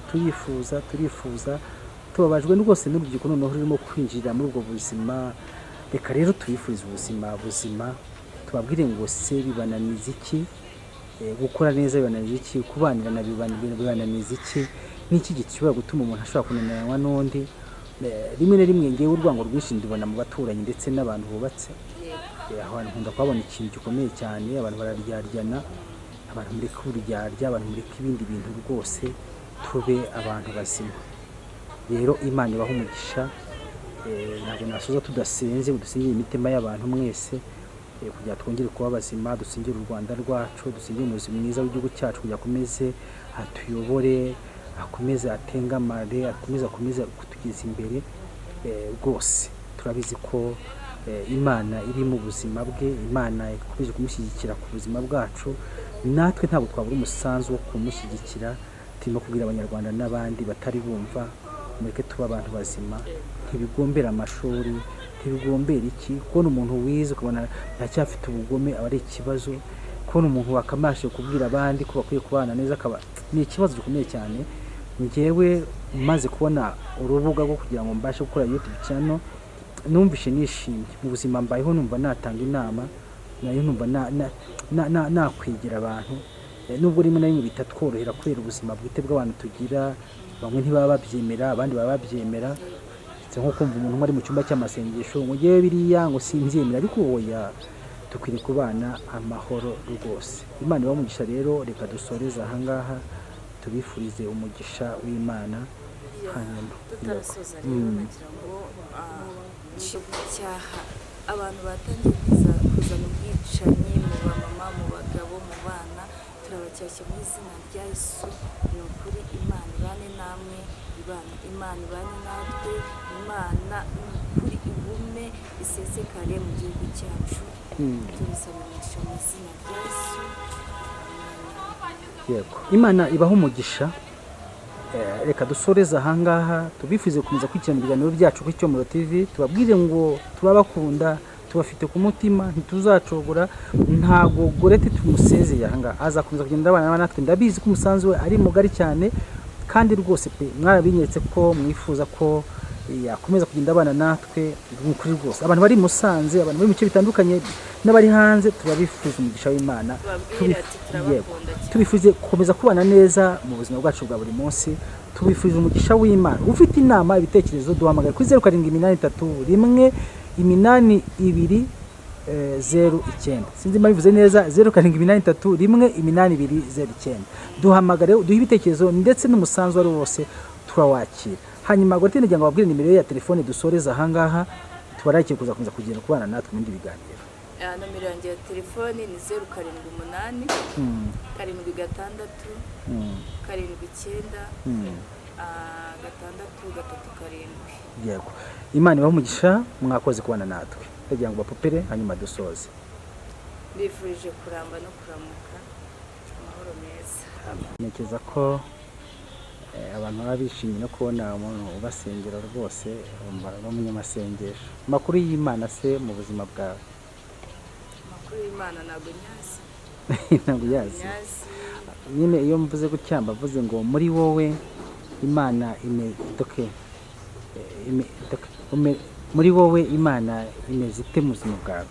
turifuza tubabajwe rwose n'urubyiruko noneho rurimo kwinjira muri ubwo buzima. Reka rero tubifurize ubuzima buzima, tubabwire ngo se bibananiza iki, gukora neza bibananiza iki, kubanirana bibananiza iki, n'iki gishobora gutuma umuntu ashobora kunaniranwa n'undi. Rimwe na rimwe ngewe urwango rwinshi ndibona mu baturanyi ndetse n'abantu bubatse. Aho hantu nkunda kuhabona ikintu gikomeye cyane, abantu bararyaryana, abantu mureke uburyarya, abantu mureke ibindi bintu rwose, tube abantu bazima. Rero Imana ibaha umugisha, ntabwo nasoza tudasenze, dusengere imitima y'abantu mwese kugira twongere kuba bazima, dusengere u Rwanda rwacu, dusengere umuyobozi mwiza w'igihugu cyacu kugira akomeze atuyobore, akomeze atengamare, akomeze kutugeza imbere. Rwose turabizi ko Imana iri mu buzima bwe, Imana ikomeje kumushyigikira ku buzima bwacu, natwe ntabwo twabura umusanzu wo kumushyigikira. Turimo kubwira abanyarwanda n'abandi batari bumva, mureke tuba abantu bazima, ntibigombera amashuri, ntibigombera iki. Kubona umuntu wize ukabona ntacyafite ubugome aba ari ikibazo, kubona umuntu wakamashe kubwira abandi ko bakwiye kubana neza akaba ni ikibazo gikomeye cyane. Njyewe maze kubona urubuga rwo kugira ngo mbashe gukora YouTube channel, numvishe nishimye mu buzima mbayeho, numva natanga inama, nayo numva nakwegera abantu, nubwo rimwe na rimwe bitatworohera kubera ubuzima bwite bw'abantu tugira. Bamwe ntibaba babyemera, abandi baba babyemera. Nko kumva umuntu ari mu cyumba cy'amasengesho ngo ngewe biriya ngo simbyemera, ariko oya, dukwiriye kubana amahoro rwose. Imana ibahe umugisha rero. Reka dusoreze aha ngaha, tubifurize umugisha w'Imana. Hanyuma tutarasoza rero nagira ngo icyaha abantu batangiye kuzana ubwicanyi mu bamama, mu bagabo, mu bana, turabacyashya mu izina rya Yesu. Ni ukuri Imana ibane namwe, Imana ibane natwe, Imana ni ukuri igume isesekare mu gihugu cyacu. Tubisabisha mu izina rya Yesu. Yego, Imana ibahe umugisha. Reka dusoreze aha ngaha, tubifuze gukomeza kwikirana ibiganiro byacu kuri Cyomoro TV. Tubabwire ngo turabakunda, tubafite ku mutima, ntituzacogora. Ntago Gorete tumusezeye aha ngaha, azakomeza kugenda abana natwe. Ndabizi ko umusanzu we ari mugari cyane, kandi rwose pe mwarabinyeretse ko mwifuza ko yakomeza kugenda abana natwe. N'ukuri rwose abantu bari Musanze, abantu bari mu bice bitandukanye n'abari hanze, turabifuza umugisha w'Imana. Tubifuze gukomeza kubana neza mu buzima bwacu bwa buri munsi. Tubifurije umugisha w'Imana. Ufite inama, ibitekerezo, duhamagare kuri 0783120209. Sinzi mbivuze neza, 0783120209. Duhamagare, duhe ibitekerezo ndetse n'umusanzu ari wose turawakira. Hanyuma Gorete ngira ngo babwire nimero ya telefone dusoreza aha ngaha, tubarakiye kuzakomeza kugenda kubana natwe mu bindi biganiro. Nomero yanjye ya telefone ni 078 76 79 637. Yego, Imana ibahe umugisha, mwakoze kubana natwe. Kugira ngo bapopere hanyuma dusoze. Bifurije kuramba no kuramuka, amahoro meza. Ntekereza ko abantu baba bishimye no kubona umuntu ubasengera rwose, umunyamasengesho. Amakuru y'Imana se mu buzima bwawe? Amakuru y'Imana ntabwo nyazi. Ntabwo yazi. Nyine iyo mvuze gutya mbavuze ngo muri wowe Imana muri wowe Imana imeze ite mu buzima bwawe?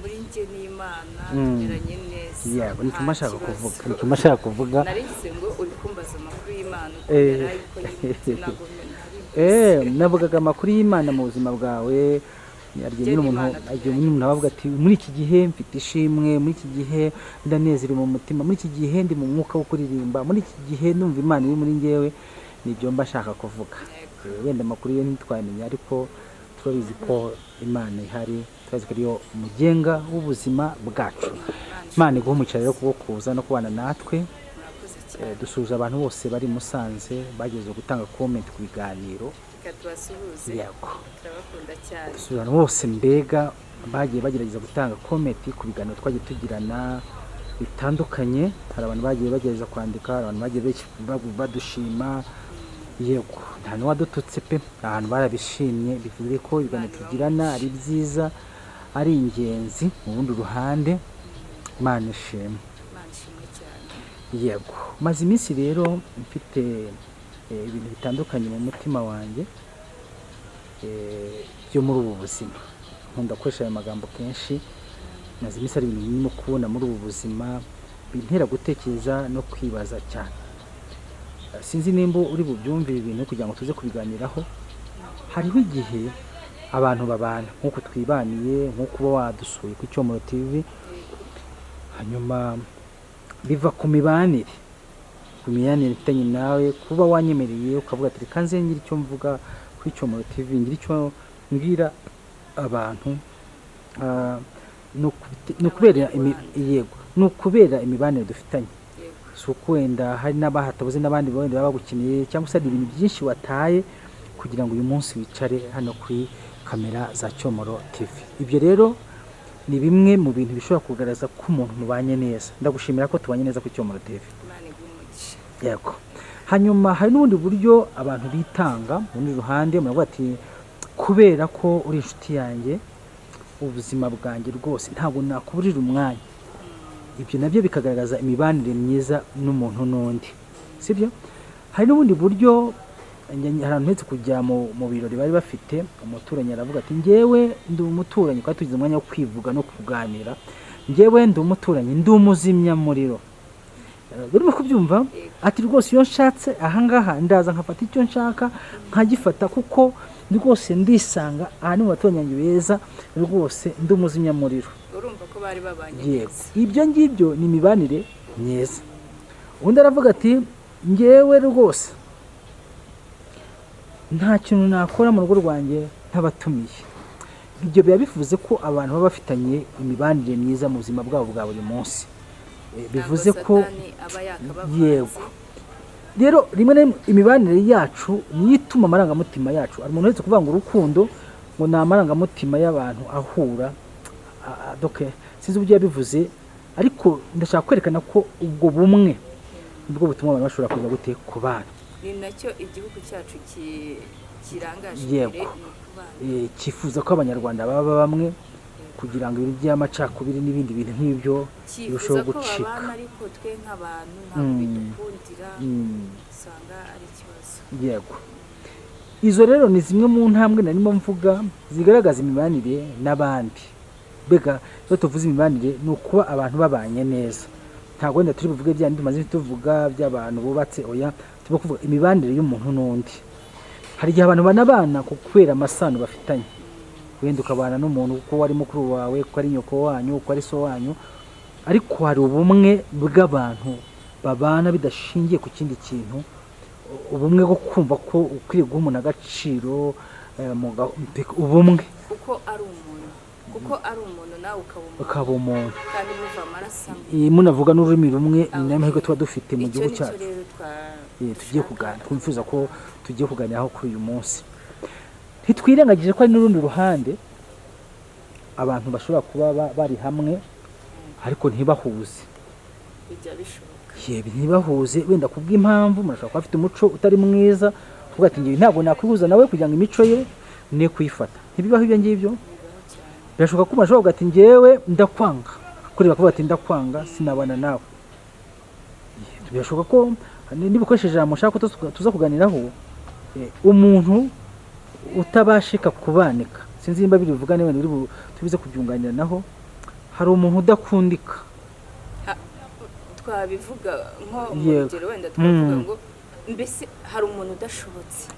Muri njye n'Imana tumeranye neza. Yego, nicyo mashaka kuvuga. Narigize ngo uri kumbaza amakuru y'Imana. Navugaga amakuru y'Imana mu buzima bwawe. Yaryo umuntu abavuga ati muri iki gihe mfite ishimwe, muri iki gihe ndanezerewe mu mutima, muri iki gihe ndi mu mwuka wo kuririmba, muri iki gihe numva Imana iri muri njyewe. Nibyo mba shaka kuvuga. Wenda amakuru ye ntitwamenya, ariko turabizi ko Imana ihari, turazi ko ariyo umugenga w'ubuzima bwacu. Imana iguhe umugisha rero kubwo kuza no kubana natwe. Dusuje abantu bose bari Musanze bageze gutanga comment ku biganiro. Yego, turabakunda cyane. Dusuje abantu bose mbega bagiye bagerageza gutanga comment ku biganiro twagiye tugirana bitandukanye. Hari abantu bagiye bagerageza kwandika, hari abantu bagiye badushima. Yego, nta n'uwadututse pe, abantu barabishimye. Bivuze ko ibiganiro tugirana ari byiza, ari ingenzi mu bundi ruhande. Imana ishimwe. Imana ishimwe cyane. Yego, maze iminsi rero mfite ibintu bitandukanye mu mutima wanjye byo muri ubu buzima. Nkunda gukoresha aya magambo kenshi, maze iminsi ari ibintu birimo kubona muri ubu buzima bintera gutekereza no kwibaza cyane. Sinzi nimba uri bubyumve ibi bintu kugira ngo tuze kubiganiraho. Hariho igihe abantu babana nk'uko twibaniye, nk'uko uba wadusuye ku Icyomoro TV, hanyuma biva ku mibanire mfitanye nawe, kuba wanyemereye ukavuga ati reka nze ngira icyo mvuga kuri Icyomoro TV, ngira icyo mbwira abantu. Ni ukubera imibanire dufitanye, si uko wenda hari n'abahatabuze n'abandi wenda baba bagukeneye, cyangwa se hari ibintu byinshi wataye kugira ngo uyu munsi wicare hano kuri kamera za Icyomoro TV. Ibyo rero ni bimwe mu bintu bishobora kugaragaza ko umuntu mubanye neza. Ndagushimira ko tubanye neza ku Icyomoro TV. Yego. Hanyuma hari n'ubundi buryo abantu bitanga muri ruhande, muravuga ati kubera ko uri inshuti yanjye, ubuzima bwanjye rwose ntabwo nakuburira umwanya. Ibyo nabyo bikagaragaza imibanire myiza n'umuntu n'undi, sibyo? Hari n'ubundi buryo, ahantu hetse kujya mu birori bari bafite, umuturanyi aravuga ati njyewe ndi umuturanyi, kwa tugize umwanya wo kwivuga no kuganira, njyewe ndi umuturanyi, ndi umuzimyamuriro. Urimo kubyumva? Ati rwose iyo nshatse ahangaha ndaza nkafata icyo nshaka nkagifata, kuko rwose ndisanga aha ni mu baturanyi beza, rwose ndi umuzimyamuriro. Urumva ko bari babanye neza. Ibyo ngibyo ni imibanire myiza. Undi aravuga ati njyewe rwose nta kintu nakora mu rugo rwanjye ntabatumiye. Ibyo biba bivuze ko abantu baba bafitanye imibanire myiza mu buzima bwabo bwa buri munsi. Bivuze ko yego. Rero rimwe na rimwe imibanire yacu niyo ituma amarangamutima yacu, ari umuntu wese kuvuga ngo urukundo ngo ni amarangamutima y'abantu ahura. Sinzi uburyo yabivuze, ariko ndashaka kwerekana ko ubwo bumwe nibwo butuma abantu bashobora kuza gute ku bana. Ni nacyo igihugu cyacu kirangaje imbere, cyifuza ko abanyarwanda baba bamwe, kugira ngo ibintu by'amacakubiri n'ibindi bintu nk'ibyo birusheho gucika. Ariko twe nk'abantu ntabwo bidukundira, usanga ari ikibazo. Yego. Izo rero ni zimwe mu ntambwe narimo mvuga zigaragaza imibanire n'abandi. Bega iyo tuvuze imibanire ni ukuba abantu babanye neza. Ntabwo wenda turi buvuge bya ndimi tuvuga by'abantu bubatse, oya, tuba kuvuga imibanire y'umuntu n'undi. Hari igihe abantu banabana kubera amasano bafitanye, wenda ukabana n'umuntu kuko wari mukuru wawe, kuko ari nyoko wanyu, kuko ari so wanyu, ariko hari ubumwe bw'abantu babana bidashingiye ku kindi kintu, ubumwe bwo kumva ko ukwiye guha umuntu agaciro, ubumwe kuko ari umuntu nawe ukaba umuntu kandi muva amaraso amwe, munavuga n'ururimi rumwe. Ni nayo mahirwe tuba dufite mu gihugu cyacu. Tugiye kuganira, twumviza ko tugiye kuganiraho kuri uyu munsi. Ntitwirengagije ko hari n'urundi ruhande, abantu bashobora kuba bari hamwe ariko ntibahuze. Bijya bishoboka. Ntibahuze wenda kubw'impamvu, murashobora kuba afite umuco utari mwiza, kuvuga ati ngiye ntabwo nakwihuza nawe kugira ngo imico ye ne kuyifata. Ntibibaho ibyo ngibyo. Birashoboka ko mashobora kuvuga ati njyewe ndakwanga, kureba kuvuga ati ndakwanga sinabana nawe. Birashoboka ko nibukoresheje ijambo nshaka ko tuza kuganiraho, umuntu utabashika kubanika, sinzi nimba bivugane wenda tubize kubyunganira naho, hari umuntu udakundika. Twabivuga nko urugero wenda twavuga ngo mbese hari umuntu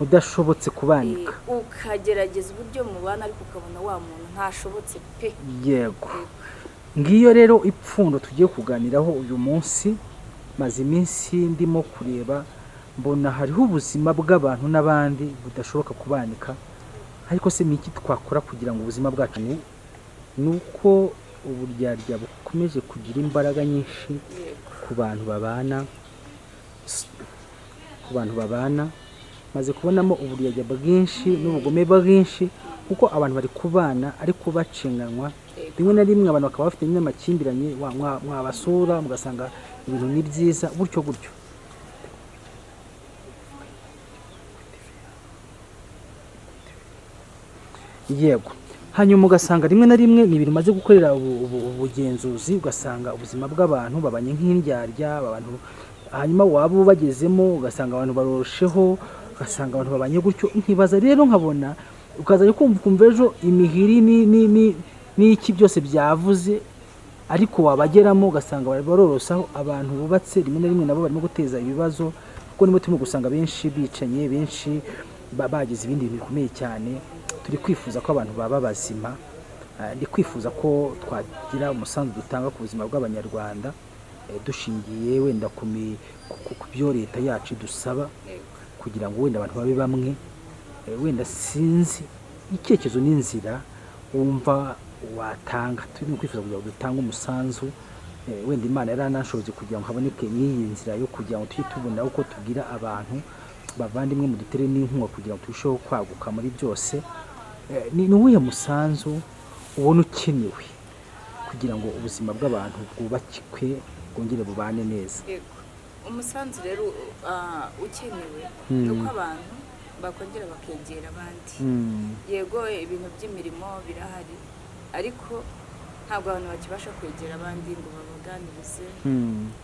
udashobotse kubanika, ukagerageza uburyo mubana ariko ukabona wa muntu ntashobotse pe. Yego. Ngiyo rero ipfundo tugiye kuganiraho uyu munsi. Maze iminsi ndimo kureba, mbona hariho ubuzima bw'abantu n'abandi budashoboka kubanika, ariko se niki twakora kugira ngo ubuzima bwacu nuko uburyarya bukomeje kugira imbaraga nyinshi ku bantu babana. Maze kubonamo uburyarya bwinshi n'ubugome bwinshi, kuko abantu bari kubana ariko bacenganwa. Rimwe na rimwe abantu bakaba bafite n'amakimbiranye, mwabasura mugasanga ibintu ni byiza gutyo. Yego. Hanyuma ugasanga rimwe na rimwe ni ibintu maze gukorera ubugenzuzi, ugasanga ubuzima bw'abantu babanye nk'indyarya, abantu hanyuma waba ubagezemo ugasanga abantu barorosheho, ugasanga abantu babanye gutyo, nkibaza rero nkabona ukazajya kumva ejo imihiri n'iki byose byavuze, ariko wabageramo ugasanga barorosaho. Abantu bubatse rimwe na rimwe nabo barimo guteza ibibazo, kuko nimwe turimo gusanga benshi bicanye, benshi bagize ibindi bintu bikomeye cyane. Turi kwifuza ko abantu baba bazima, ndi kwifuza ko twagira umusanzu dutanga ku buzima bw'Abanyarwanda, dushingiye wenda ku byo leta yacu dusaba, kugira ngo wenda abantu babe bamwe. Wenda sinzi icyerekezo n'inzira wumva watanga. Turi kwifuza kugira ngo dutange umusanzu, wenda Imana yaranashoboye kugira ngo haboneke n'iyi nzira yo kugira ngo tujye tubona uko tubwira abantu bavandimwe mu dutere n'inkunga kugira ngo turusheho kwaguka muri byose. Ni uwuhe musanzu ubona ukenewe kugira ngo ubuzima bw'abantu bwubakikwe, bwongere bubane neza? Umusanzu rero ukenewe ni uko abantu bakongera bakegera abandi. Yego ibintu by'imirimo birahari, ariko ntabwo abantu bakibasha kwegera abandi ngo babaganirize.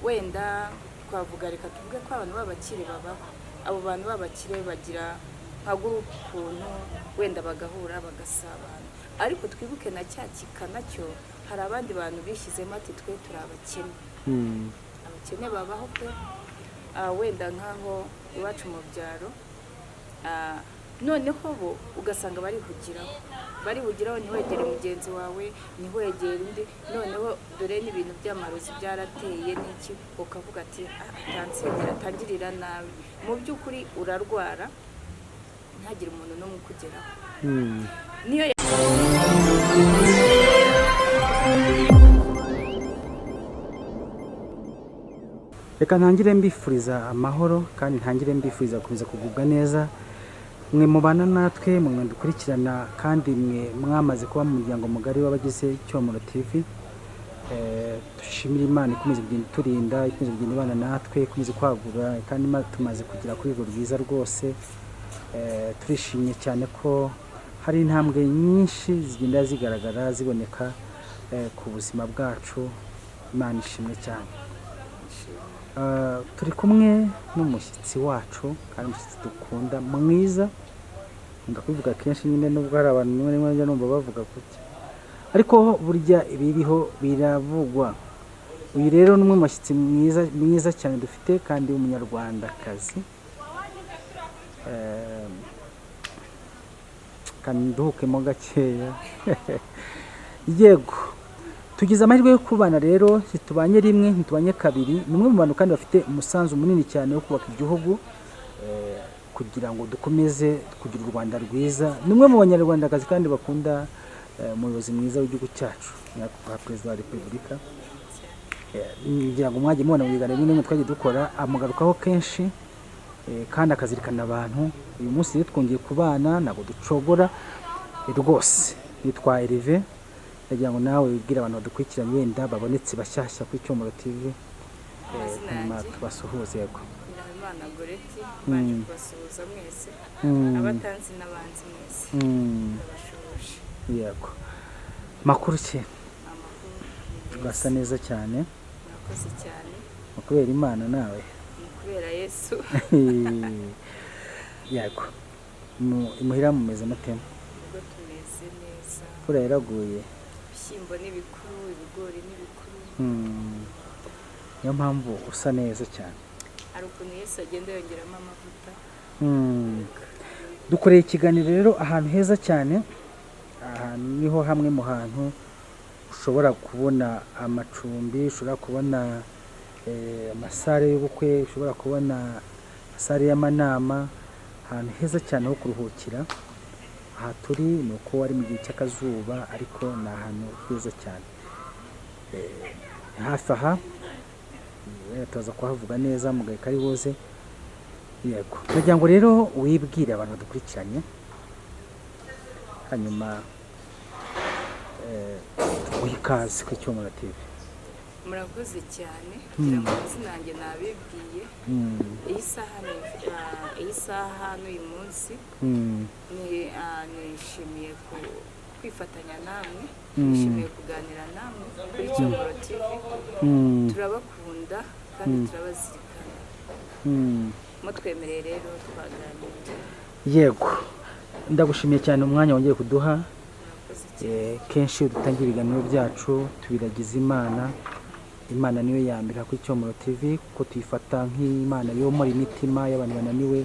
Wenda twavuga, reka tuvuge ko abantu b'abakire babaho. Abo bantu b'abakire bagira nka gurupe ukuntu, wenda bagahura bagasabana, ariko twibuke na cya kikana cyo, hari abandi bantu bishyizemo ati twe turi abakene. Abakene babaho pe, wenda nk'aho iwacu mu byaro, noneho bo ugasanga barihugiraho, ntiwegere mugenzi wawe, ntiwegere undi. Noneho dore n'ibintu by'amarozi byarateye n'iki, ukavuga ati atansengera, atangirira nabi. Mu by'ukuri urarwara, ntagire umuntu n'umwe ukugeraho. Niyo reka ntangire mbifuriza amahoro, kandi ntangire mbifuriza gukomeza kugubwa neza. Mwe mubana natwe, mwe dukurikirana, kandi mwe mwamaze kuba mu muryango mugari w'abagize Icyomoro TV. Dushimira Imana ikomeze kugenda iturinda, ikomeze kugenda ibana natwe, ikomeze kwagura, kandi tumaze kugera kuri urwo rwiza rwose. Turishimye cyane ko hari intambwe nyinshi zigenda zigaragara ziboneka ku buzima bwacu. Imana ishimwe cyane. Turi kumwe n'umushyitsi wacu, kandi umushyitsi dukunda mwiza. Ndakuvuga kenshi nyine, nubwo hari abantu rimwe rimwe njya numva bavuga gutya, ariko burya ibiriho biravugwa. Uyu rero ni umwe mu bashyitsi mwiza cyane dufite, kandi w'umunyarwandakazi. Kandi nduhukemo gakeya. Yego, tugize amahirwe yo kubana rero, ntitubanye rimwe, ntitubanye kabiri. Ni umwe mu bantu kandi bafite umusanzu munini cyane wo kubaka igihugu, kugira ngo dukomeze kugira u Rwanda rwiza. Ni umwe mu banyarwandakazi kandi bakunda umuyobozi mwiza w'igihugu cyacu, nyakubahwa Perezida wa Repubulika. Ngira ngo mwajye mubona mu biganiro bimwe twagiye dukora, amugarukaho kenshi, kandi akazirikana abantu. Uyu munsi rero twongeye kubana, ntabwo ducogora rwose. Yitwa Herve. Ndagira ngo nawe wibwire abantu badukurikiranye, wenda babonetse bashyashya kuri Icyomoro TV, hanyuma tubasuhuze. Yego, Imana Goreti, baje kubasuhuza mwese, abatanzi n'abanzi mwese, ndabashoboje. Yego, makuru ki? Ugasa neza cyane. Murakoze cyane. Kubera Imana nawe? Kubera Yesu. Yego, imuhira mumeze mute? Ubwo tumeze neza. Imvura yaraguye? Ibishyimbo n'ibikuru, ibigori n'ibikuru. Niyo mpamvu usa neza cyane. Hari ukuntu Yesu agenda yongeramo amavuta. Dukoreye ikiganiro rero ahantu heza cyane. Ahantu niho hamwe mu hantu ushobora kubona amacumbi, ushobora kubona amasare y'ubukwe, ushobora kubona amasare y'amanama. Ahantu heza cyane ho kuruhukira. Aha turi ni uko ari mu gihe cy'akazuba, ariko ni ahantu heza cyane. Hafi aha tuza kuhavuga neza mu gahe kari buze. Yego, ndagira ngo rero wibwire abantu badukurikiranye, hanyuma tuguhe ikaze ku Icyomoro TV. Murakoze cyane, kugira ngo izina nanjye nabibwiye. Iyi saha n'uyu munsi nishimiye kwifatanya namwe, nishimiye kuganira namwe kuri Icyomoro TV. Turabakunda kandi turabazirikana. mutwemereye rero twaganira. yego ndagushimiye cyane umwanya wongeye kuduha. Murakoze cyane. Kenshi iyo dutangira ibiganiro byacu tubiragiza Imana niyo yambere kuri Cyomoro TV, kuko tuyifata nk'Imana yomora imitima y'abantu bananiwe.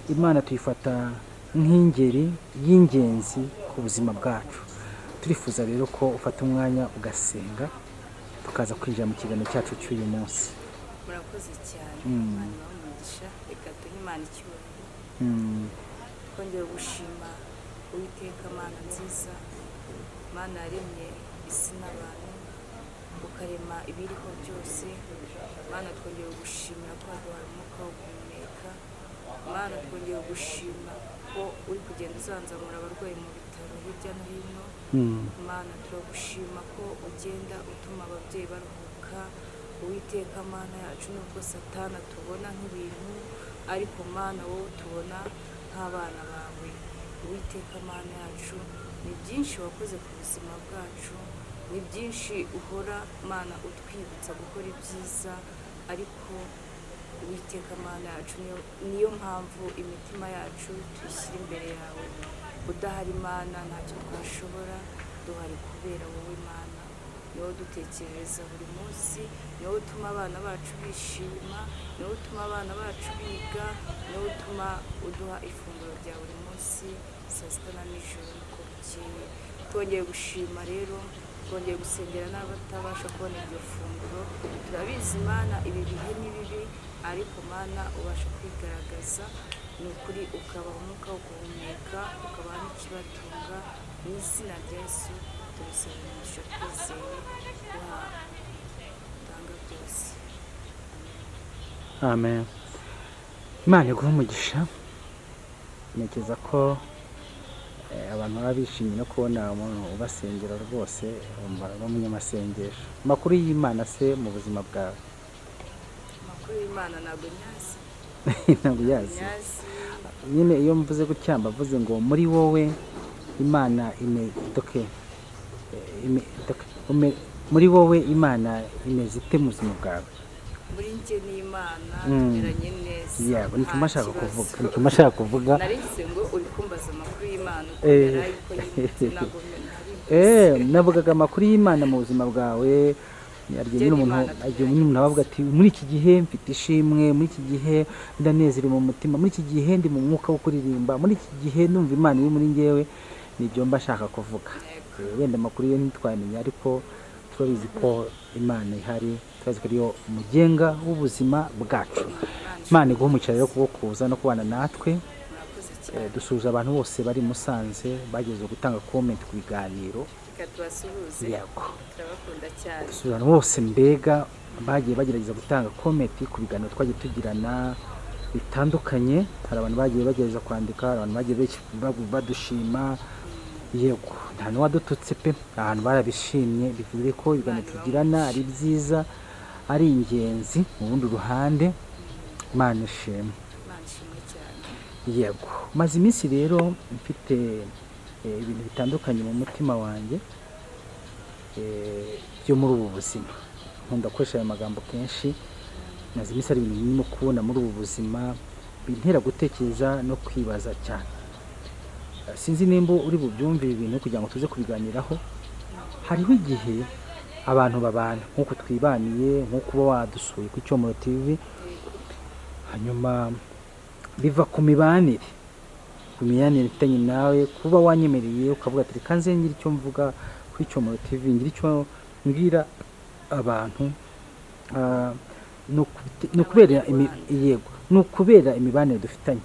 Imana tuyifata nk'ingeri y'ingenzi ku buzima bwacu. Turifuza rero ko ufata umwanya ugasenga tukaza kwinjira mu kiganiro cyacu cy'uyu munsi. Murakoze cyane. Imana ibahe reka duhe Imana icyubahiro. Twongeye gushima Uwiteka Mana nziza, Mana yaremye isi n'abantu, ukarema ibiriho byose. Mana twongeye gushimira ko waduhaye umwuka wo guhumeka. Mana twongeye gushima ko uri kugenda uzanzamura abarwayi mu bitaro hirya no hino. Mana turagushima ko ugenda utuma ababyeyi baruhuka. Uwiteka Mana yacu, nubwo Satani tubona nk'ibintu, ariko Mana wowe tubona nk'abana bawe. Uwiteka Mana yacu, ni byinshi wakoze ku buzima bwacu, ni byinshi uhora Mana utwibutsa gukora ibyiza, ariko Uwiteka Mana yacu niyo mpamvu imitima yacu tuyishyira imbere yawe. Udahari Mana ntacyo twashobora, duhari kubera wowe Mana. Niwo dutekereza buri munsi, niwo utuma abana bacu bishima, niwo utuma abana bacu biga, niwo utuma uduha ifunguro rya buri munsi, saa sita na nijoro uko bukeye. Twongeye gushima rero, twongeye gusengera n'abatabasha kubona iryo funguro. Turabizi Mana ibi bihe ni bibi, ariko Mana ubasha kwigaragaza. Ni ukuri ukabaha umwuka wo guhumeka, ukabaha n'ikibatunga. Mu izina rya Yesu tubisabisha twizeye, utanga byose. Amen. Imana iguhe umugisha. Ntekereza ko abantu baba bishimye no kubona umuntu ubasengera rwose, umunyamasengesho. Amakuru y'Imana se mu buzima bwawe? Amakuru y'Imana ntabwo nyazi. Ntabwo yazi. Nyine iyo mvuze gutya mbavuze ngo muri wowe Imana muri wowe Imana imeze ite mu buzima bwawe? Muri njye n'Imana tumeranye neza. Yego, nicyo mashaka kuvuga. Naretse ngo uri kumbaza amakuru y'Imana kubera yuko yimutse ntabwo nari. Navugaga amakuru y'Imana mu buzima bwawe. Igihe umuntu avuga ati muri iki gihe mfite ishimwe, muri iki gihe ndanezerewe mu mutima, muri iki gihe ndi mu mwuka wo kuririmba, muri iki gihe numva Imana iri muri njyewe, nibyo mba shaka kuvuga. Wenda amakuru yo ntitwamenya, ariko turabizi ko Imana ihari, turabizi ko ariyo umugenga w'ubuzima bwacu. Imana iguhe umugisha rero kubwo kuza no kubana natwe. Dusuhuza abantu bose bari Musanze bageze gutanga comment ku biganiro. Tubasuhuze. Yego. Turabakunda cyane. Dusuhuza abantu bose mbega bagiye bagerageza gutanga comment ku biganiro twagiye tugirana bitandukanye. Hari abantu bagiye bagerageza kwandika, abantu bagiye badushima. Yego, nta n'uwadututse pe, abantu barabishimye, bivuze ko ibiganiro tugirana ari byiza, ari ingenzi mu bundi ruhande. Imana ishimwe. Yego, maze iminsi rero mfite ibintu bitandukanye mu mutima wanjye byo muri ubu buzima. Nkunda gukoresha ayo magambo kenshi. Maze iminsi ari ibintu birimo kubona muri ubu buzima bintera gutekereza no kwibaza cyane. Sinzi nimba uri bubyumve ibintu kugira ngo tuze kubiganiraho. Hariho igihe abantu babana nk'uko twibaniye, nk'uko uba wadusuye ku Cyomoro TV, hanyuma biva ku mibanire mfitanye nawe, kuba wanyemereye ukavuga ati reka nze ngire icyo mvuga kuri Cyomoro TV, ngire icyo mbwira abantu. Ni ukubera imibanire dufitanye.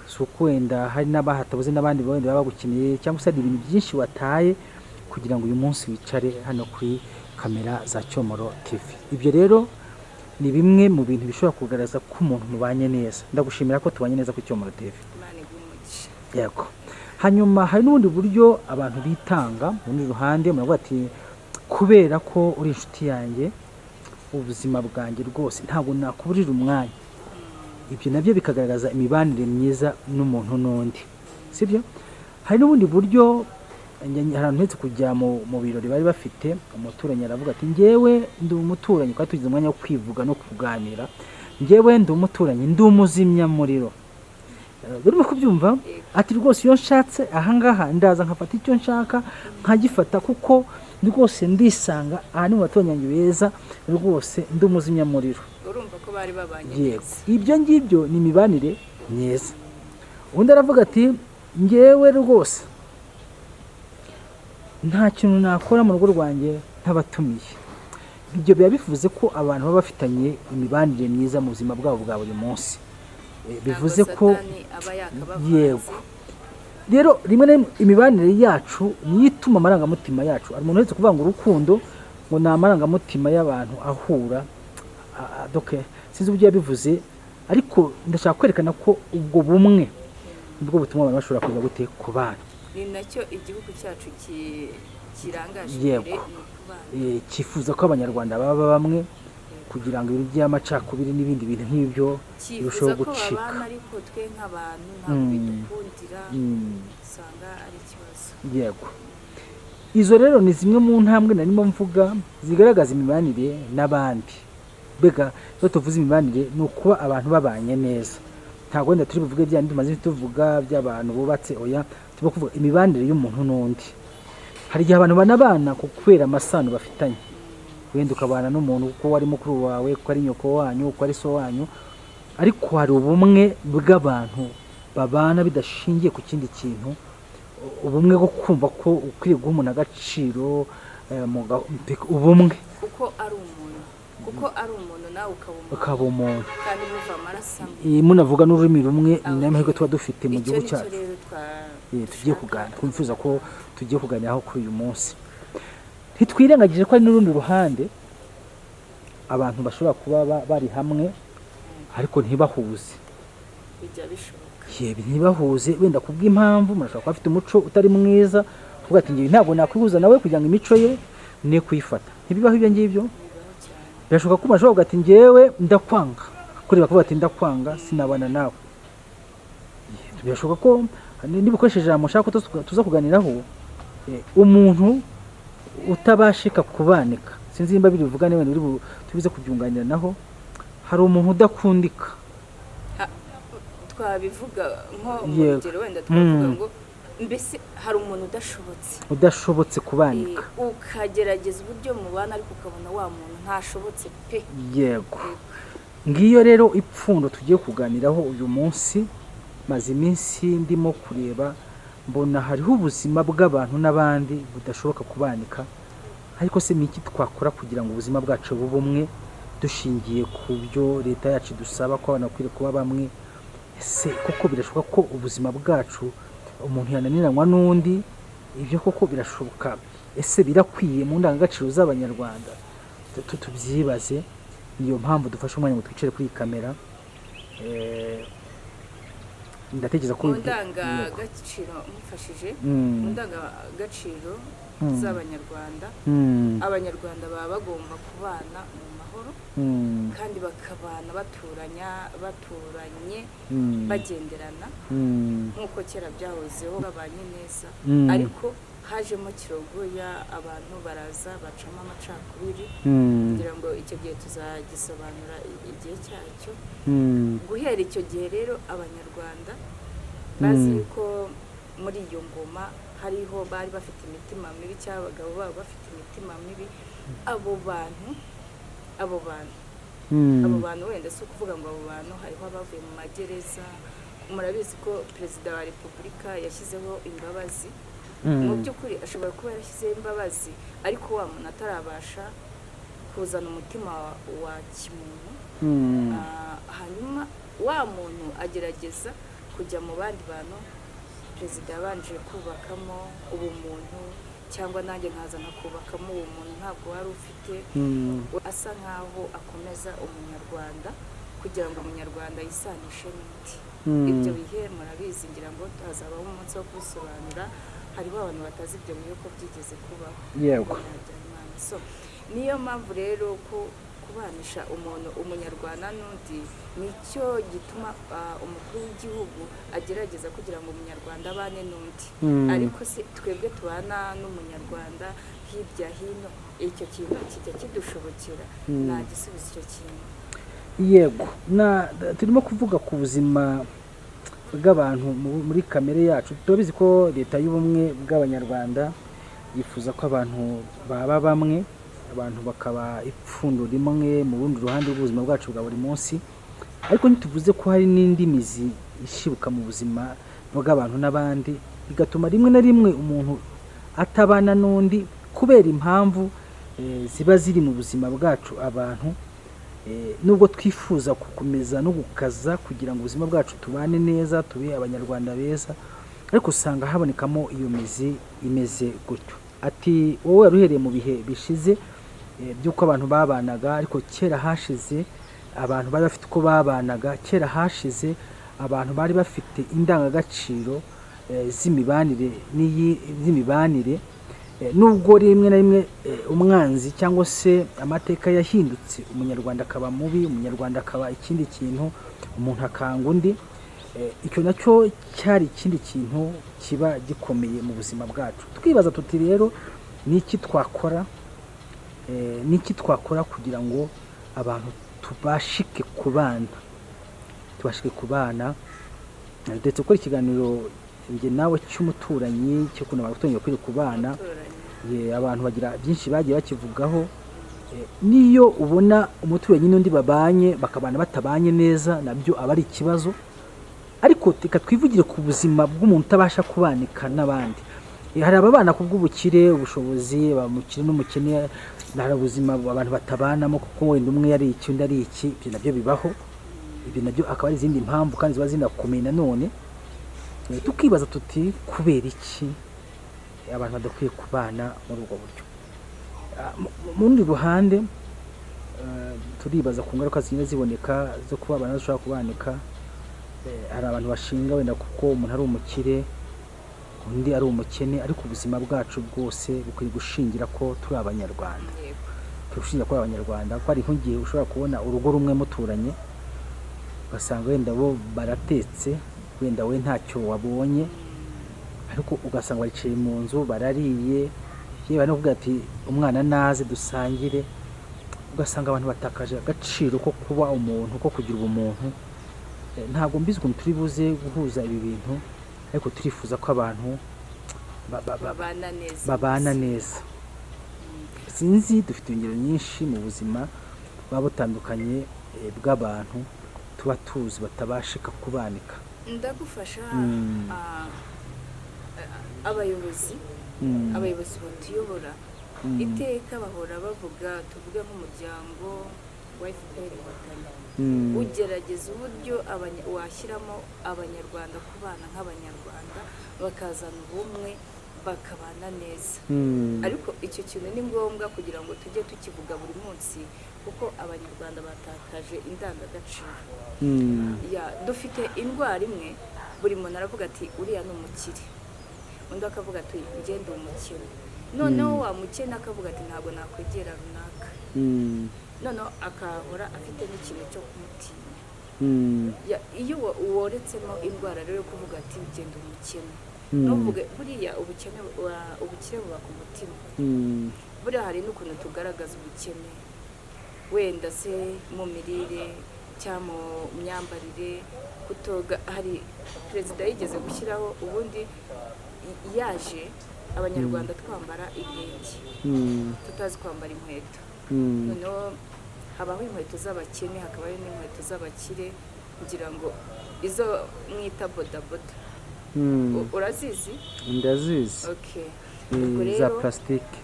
Si uko wenda hari n'abahatabuze n'abandi bandi baba bagukeneye, cyangwa se hari ibintu byinshi wataye kugira ngo uyu munsi wicare hano kuri kamera za Cyomoro TV. Ibyo rero ni bimwe mu bintu bishobora kugaragaza ko umuntu mubanye neza. Ndagushimira ko tubanye neza ku Cyomoro TV. Yego. Hanyuma hari n'ubundi buryo abantu bitanga mu rundi ruhande, muravuga ati kubera ko uri inshuti yanjye, ubuzima bwanjye rwose ntabwo nakuburira umwanya. Ibyo nabyo bikagaragaza imibanire myiza n'umuntu n'undi, sibyo? Hari n'ubundi buryo, abantu ntetse kujya mu birori bari bafite, umuturanyi aravuga ati njyewe ndi umuturanyi, kandi tugize umwanya wo kwivuga no kuganira, njyewe ndi umuturanyi ndi umuzimyamuriro. Urimo kubyumva ati rwose iyo nshatse ahangaha ndaza nkafata icyo nshaka nkagifata kuko rwose ndisanga aha ni mu baturanyi beza rwose ndi umuzimyamuriro. urumva ko bari babanye Yego, neza. ibyo ngibyo ni imibanire myiza. Undi aravuga ati njyewe rwose nta kintu nakora mu rugo rwanjye ntabatumiye. Ibyo biba bivuze ko abantu baba bafitanye imibanire myiza mu buzima bwabo bwa buri munsi. Bivuze ko yego, rero rimwe na rimwe imibanire yacu niyo ituma amarangamutima yacu, hari umuntu wese kuvuga ngo urukundo ngo ni amarangamutima y'abantu ahura. Sinzi uburyo yabivuze, ariko ndashaka kwerekana ko ubwo bumwe nibwo butuma abantu bashobora kuza gute ku bana. Ni nacyo igihugu cyacu kirangaje Yego. Cyifuza ko abanyarwanda baba bamwe kugira ngo ibintu by'amacakubiri n'ibindi bintu nk'ibyo birusheho cyifuza ko gucika. babana, ariko twe nk'abantu ntabwo bidukundira, usanga ari ikibazo. Yego, izo rero ni zimwe mu ntambwe narimo mvuga zigaragaza imibanire n'abandi. Mbega iyo tuvuze imibanire ni ukuba abantu babanye neza, ntabwo wenda turi buvuge bya bindi tumaze tuvuga by'abantu bubatse, oya, turimo kuvuga imibanire y'umuntu n'undi. Hari igihe abantu banabana kubera amasano bafitanye, wenda ukabana n'umuntu kuko ari mukuru wawe, kuko ari nyoko wanyu, kuko ari so wanyu, ariko hari ubumwe bw'abantu babana bidashingiye ku kindi kintu, ubumwe bwo kumva ko ukwiye guha umuntu agaciro, ubumwe kuko ari umuntu nawe ukaba umuntu kandi muva amaraso amwe. munavuga n'ururimi rumwe, ni nayo mahirwe tuba dufite mu gihugu Icyo cyacu. rero Tugiye kuganira, twifuza ko tugiye kuganiraho kuri uyu munsi. Ntitwirengagije ko hari n'urundi ruhande abantu bashobora kuba bari hamwe ariko ntibahuze. bijya bishoboka. Ntibahuze wenda kubw'impamvu umuntu ashobora kuba afite umuco utari mwiza, kuvuga ati ngiye ntabwo nakwihuza nawe kugira ngo imico ye ne kuyifata. Ntibibaho ibyo ngibyo. Birashoboka ko umuntu ashobora kuvuga ati njyewe ndakwanga, kureba kuvuga ati ndakwanga sinabana nawe. Birashoboka ko niba ukoresheje ijambo ushaka ko tuza kuganiraho, umuntu utabashika kubanika, sinzi nimba biri buvugane wenda tubize kubyunganira naho, hari umuntu udakundika. Twabivuga nko mu rugero wenda twavuga ngo mbese hari umuntu udashobotse kubanika, ukagerageza uburyo mubana ariko ukabona wa muntu ntashobotse pe. Yego, ngiyo rero ipfundo tugiye kuganiraho uyu munsi. Maze iminsi ndimo kureba mbona hariho ubuzima bw'abantu n'abandi budashoboka kubanika, ariko se ni iki twakora kugira ngo ubuzima bwacu bube bumwe dushingiye ku byo leta yacu dusaba ko abantu bakwiriye kuba bamwe? Ese koko birashoboka ko ubuzima bwacu umuntu yananiranwa n'undi? Ibyo koko birashoboka? Ese birakwiye mu ndangagaciro z'abanyarwanda? Tubyibaze. Niyo mpamvu dufashe umwanya ngo twicare kuri iyi kamera. Ndatekereza ko mu ndangagaciro mufashije, mu ndangagaciro z'abanyarwanda, abanyarwanda baba bagomba kubana mu mahoro kandi bakabana baturanye bagenderana nk'uko kera byahozeho babanye neza, ariko hajemo kirogoya, abantu baraza bacamo amacakubiri, kugira ngo icyo gihe tuzagisobanura igihe cyacyo. Guhera icyo gihe rero abanyarwanda bazi ko muri iyo ngoma hariho bari bafite imitima mibi, cyangwa abagabo babo bafite imitima mibi. abo bantu wenda si ukuvuga ngo abo bantu hariho abavuye mu magereza. Murabizi ko perezida wa repubulika yashyizeho imbabazi. Mu by'ukuri ashobora kuba yarashyizeho imbabazi, ariko wa muntu atarabasha kuzana umutima wa kimuntu. Hanyuma wa muntu agerageza kujya mu bandi bantu perezida yabanje kubakamo ubumuntu, cyangwa nanjye nkaza nkakubakamo ubumuntu ntabwo wari ufite. Asa nkaho akomeza umunyarwanda kugira ngo umunyarwanda yisanishe n'undi. Ibyo bihe murabizi, ngira ngo hazabaho umunsi wo kubisobanura. Hariho abantu batazi ibyo bihe ko byigeze kubaho. Yego. So niyo mpamvu rero ko kubanisha umunyarwanda n'undi nicyo gituma umukuru w'igihugu agerageza kugira ngo umunyarwanda abane n'undi. Ariko se twebwe tubana n'umunyarwanda hirya hino, icyo kintu kijya kidushobokera? Nta gisubizo icyo kintu. yego turimo kuvuga ku buzima bw'abantu muri kamere yacu. Turabizi ko leta y'ubumwe bw'abanyarwanda yifuza ko abantu baba bamwe, abantu bakaba ipfundo rimwe mu rundi ruhande rw'ubuzima bwacu bwa buri munsi, ariko ntituvuze ko hari n'indi mizi ishibuka mu buzima bw'abantu n'abandi, bigatuma rimwe na rimwe umuntu atabana n'undi kubera impamvu ziba ziri mu buzima bwacu. Abantu nubwo twifuza gukomeza no gukaza kugira ngo ubuzima bwacu tubane neza, tube abanyarwanda beza, ariko usanga habonekamo iyo mizi imeze gutyo. Ati wowe wari uhereye mu bihe bishize by'uko abantu babanaga, ariko kera hashize abantu bari bafite uko babanaga, kera hashize abantu bari bafite indangagaciro z'imibanire, nubwo rimwe na rimwe umwanzi cyangwa se amateka yahindutse, umunyarwanda akaba mubi, umunyarwanda akaba ikindi kintu, umuntu akanga undi. Icyo nacyo cyari ikindi kintu kiba gikomeye mu buzima bwacu. Twibaza tuti rero niki twakora kugira ngo abantu tubashike kubana, ndetse gukora ikiganiro njye nawe cy'umuturanyi cyo kuntu abaturanye bakwiye kubana. Abantu bagira byinshi bagiye bakivugaho. Niyo ubona umuturanyi n'undi babanye bakabana batabanye neza, nabyo aba ari ikibazo, ariko reka twivugire ku buzima bw'umuntu utabasha kubanika n'abandi. Hari ababana ku bw'ubukire, ubushobozi, abamukire n'umukene, hari ubuzima abantu batabanamo kuko wenda umwe yari iki undi ari iki. Ibyo nabyo bibaho, ibyo nabyo akaba ari izindi mpamvu kandi ziba zinakomeye nanone. Tukibaza tuti kubera iki abantu badakwiye kubana muri ubwo buryo. Mu rundi ruhande turibaza ku ngaruka zigenda ziboneka zo kuba abantu badashobora kubanika. Hari abantu bashinga wenda kuko umuntu ari umukire undi ari umukene, ariko ubuzima bwacu bwose bukwiye gushingira ko turi abanyarwanda. Turushingira ko abanyarwanda, ko ari nk'igihe ushobora kubona urugo rumwe muturanye ugasanga wenda bo baratetse, wenda we ntacyo wabonye, ariko ugasanga baricaye mu nzu barariye, yewe no kuvuga ati umwana naze dusangire. Ugasanga abantu batakaje agaciro ko kuba umuntu, ko kugira ubumuntu. Ntabwo mbizi ukuntu turi buze guhuza ibi bintu, ariko turifuza ko abantu babana neza. Sinzi, dufite ingero nyinshi mu buzima buba butandukanye bw'abantu tuba tuzi batabashika kubanika. Ndagufasha. Abayobozi batuyobora iteka bahora bavuga, tuvuge nk'umuryango wa FPR Inkotanyi, ugerageza uburyo washyiramo abanyarwanda kubana nk'abanyarwanda, bakazana ubumwe, bakabana neza. Ariko icyo kintu ni ngombwa kugira ngo tujye tukivuga buri munsi, kuko abanyarwanda batakaje indangagaciro. Dufite indwara imwe, buri muntu aravuga ati uriya ni umukire, undi akavuga ati ngende umukene, noneho wa mukene akavuga ati ntabwo nakwegera runaka, noneho akahora afite n'ikintu cyo kumutinya. Iyo woretsemo indwara rero yo kuvuga ati ngende umukene, ntuvuge buriya ubukire buba ku mutima. Buriya hari n'ukuntu tugaragaza ubukene, wenda se mu mirire cyangwa mu myambarire, kutoga. Hari perezida yigeze gushyiraho, ubundi yaje abanyarwanda twambara ibirenge, tutazi kwambara inkweto. Noneho habaho inkweto z'abakene, hakabaho n'inkweto z'abakire, kugira ngo izo mwita bodaboda, urazizi? Ndazizi. za plastique.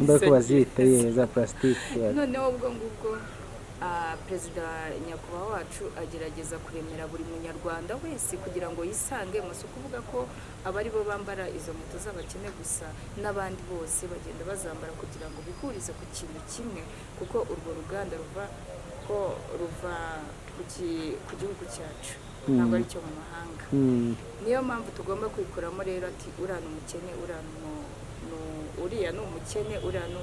Ndako bazita za plastique. Noneho ubwo ngubwo perezida nyakubahwa wacu agerageza kuremera buri munyarwanda wese kugira ngo yisange, musi kuvuga ko abari bo bambara izo nkweto z'abakene gusa, n'abandi bose bagenda bazambara kugira ngo bihurize ku kintu kimwe, kuko urwo ruganda ruva ku gihugu cyacu, ntabwo ari cyo mu mahanga. Niyo mpamvu tugomba kwikuramo rero ati uriya ni umukene, uriya ni umukene, uriya ni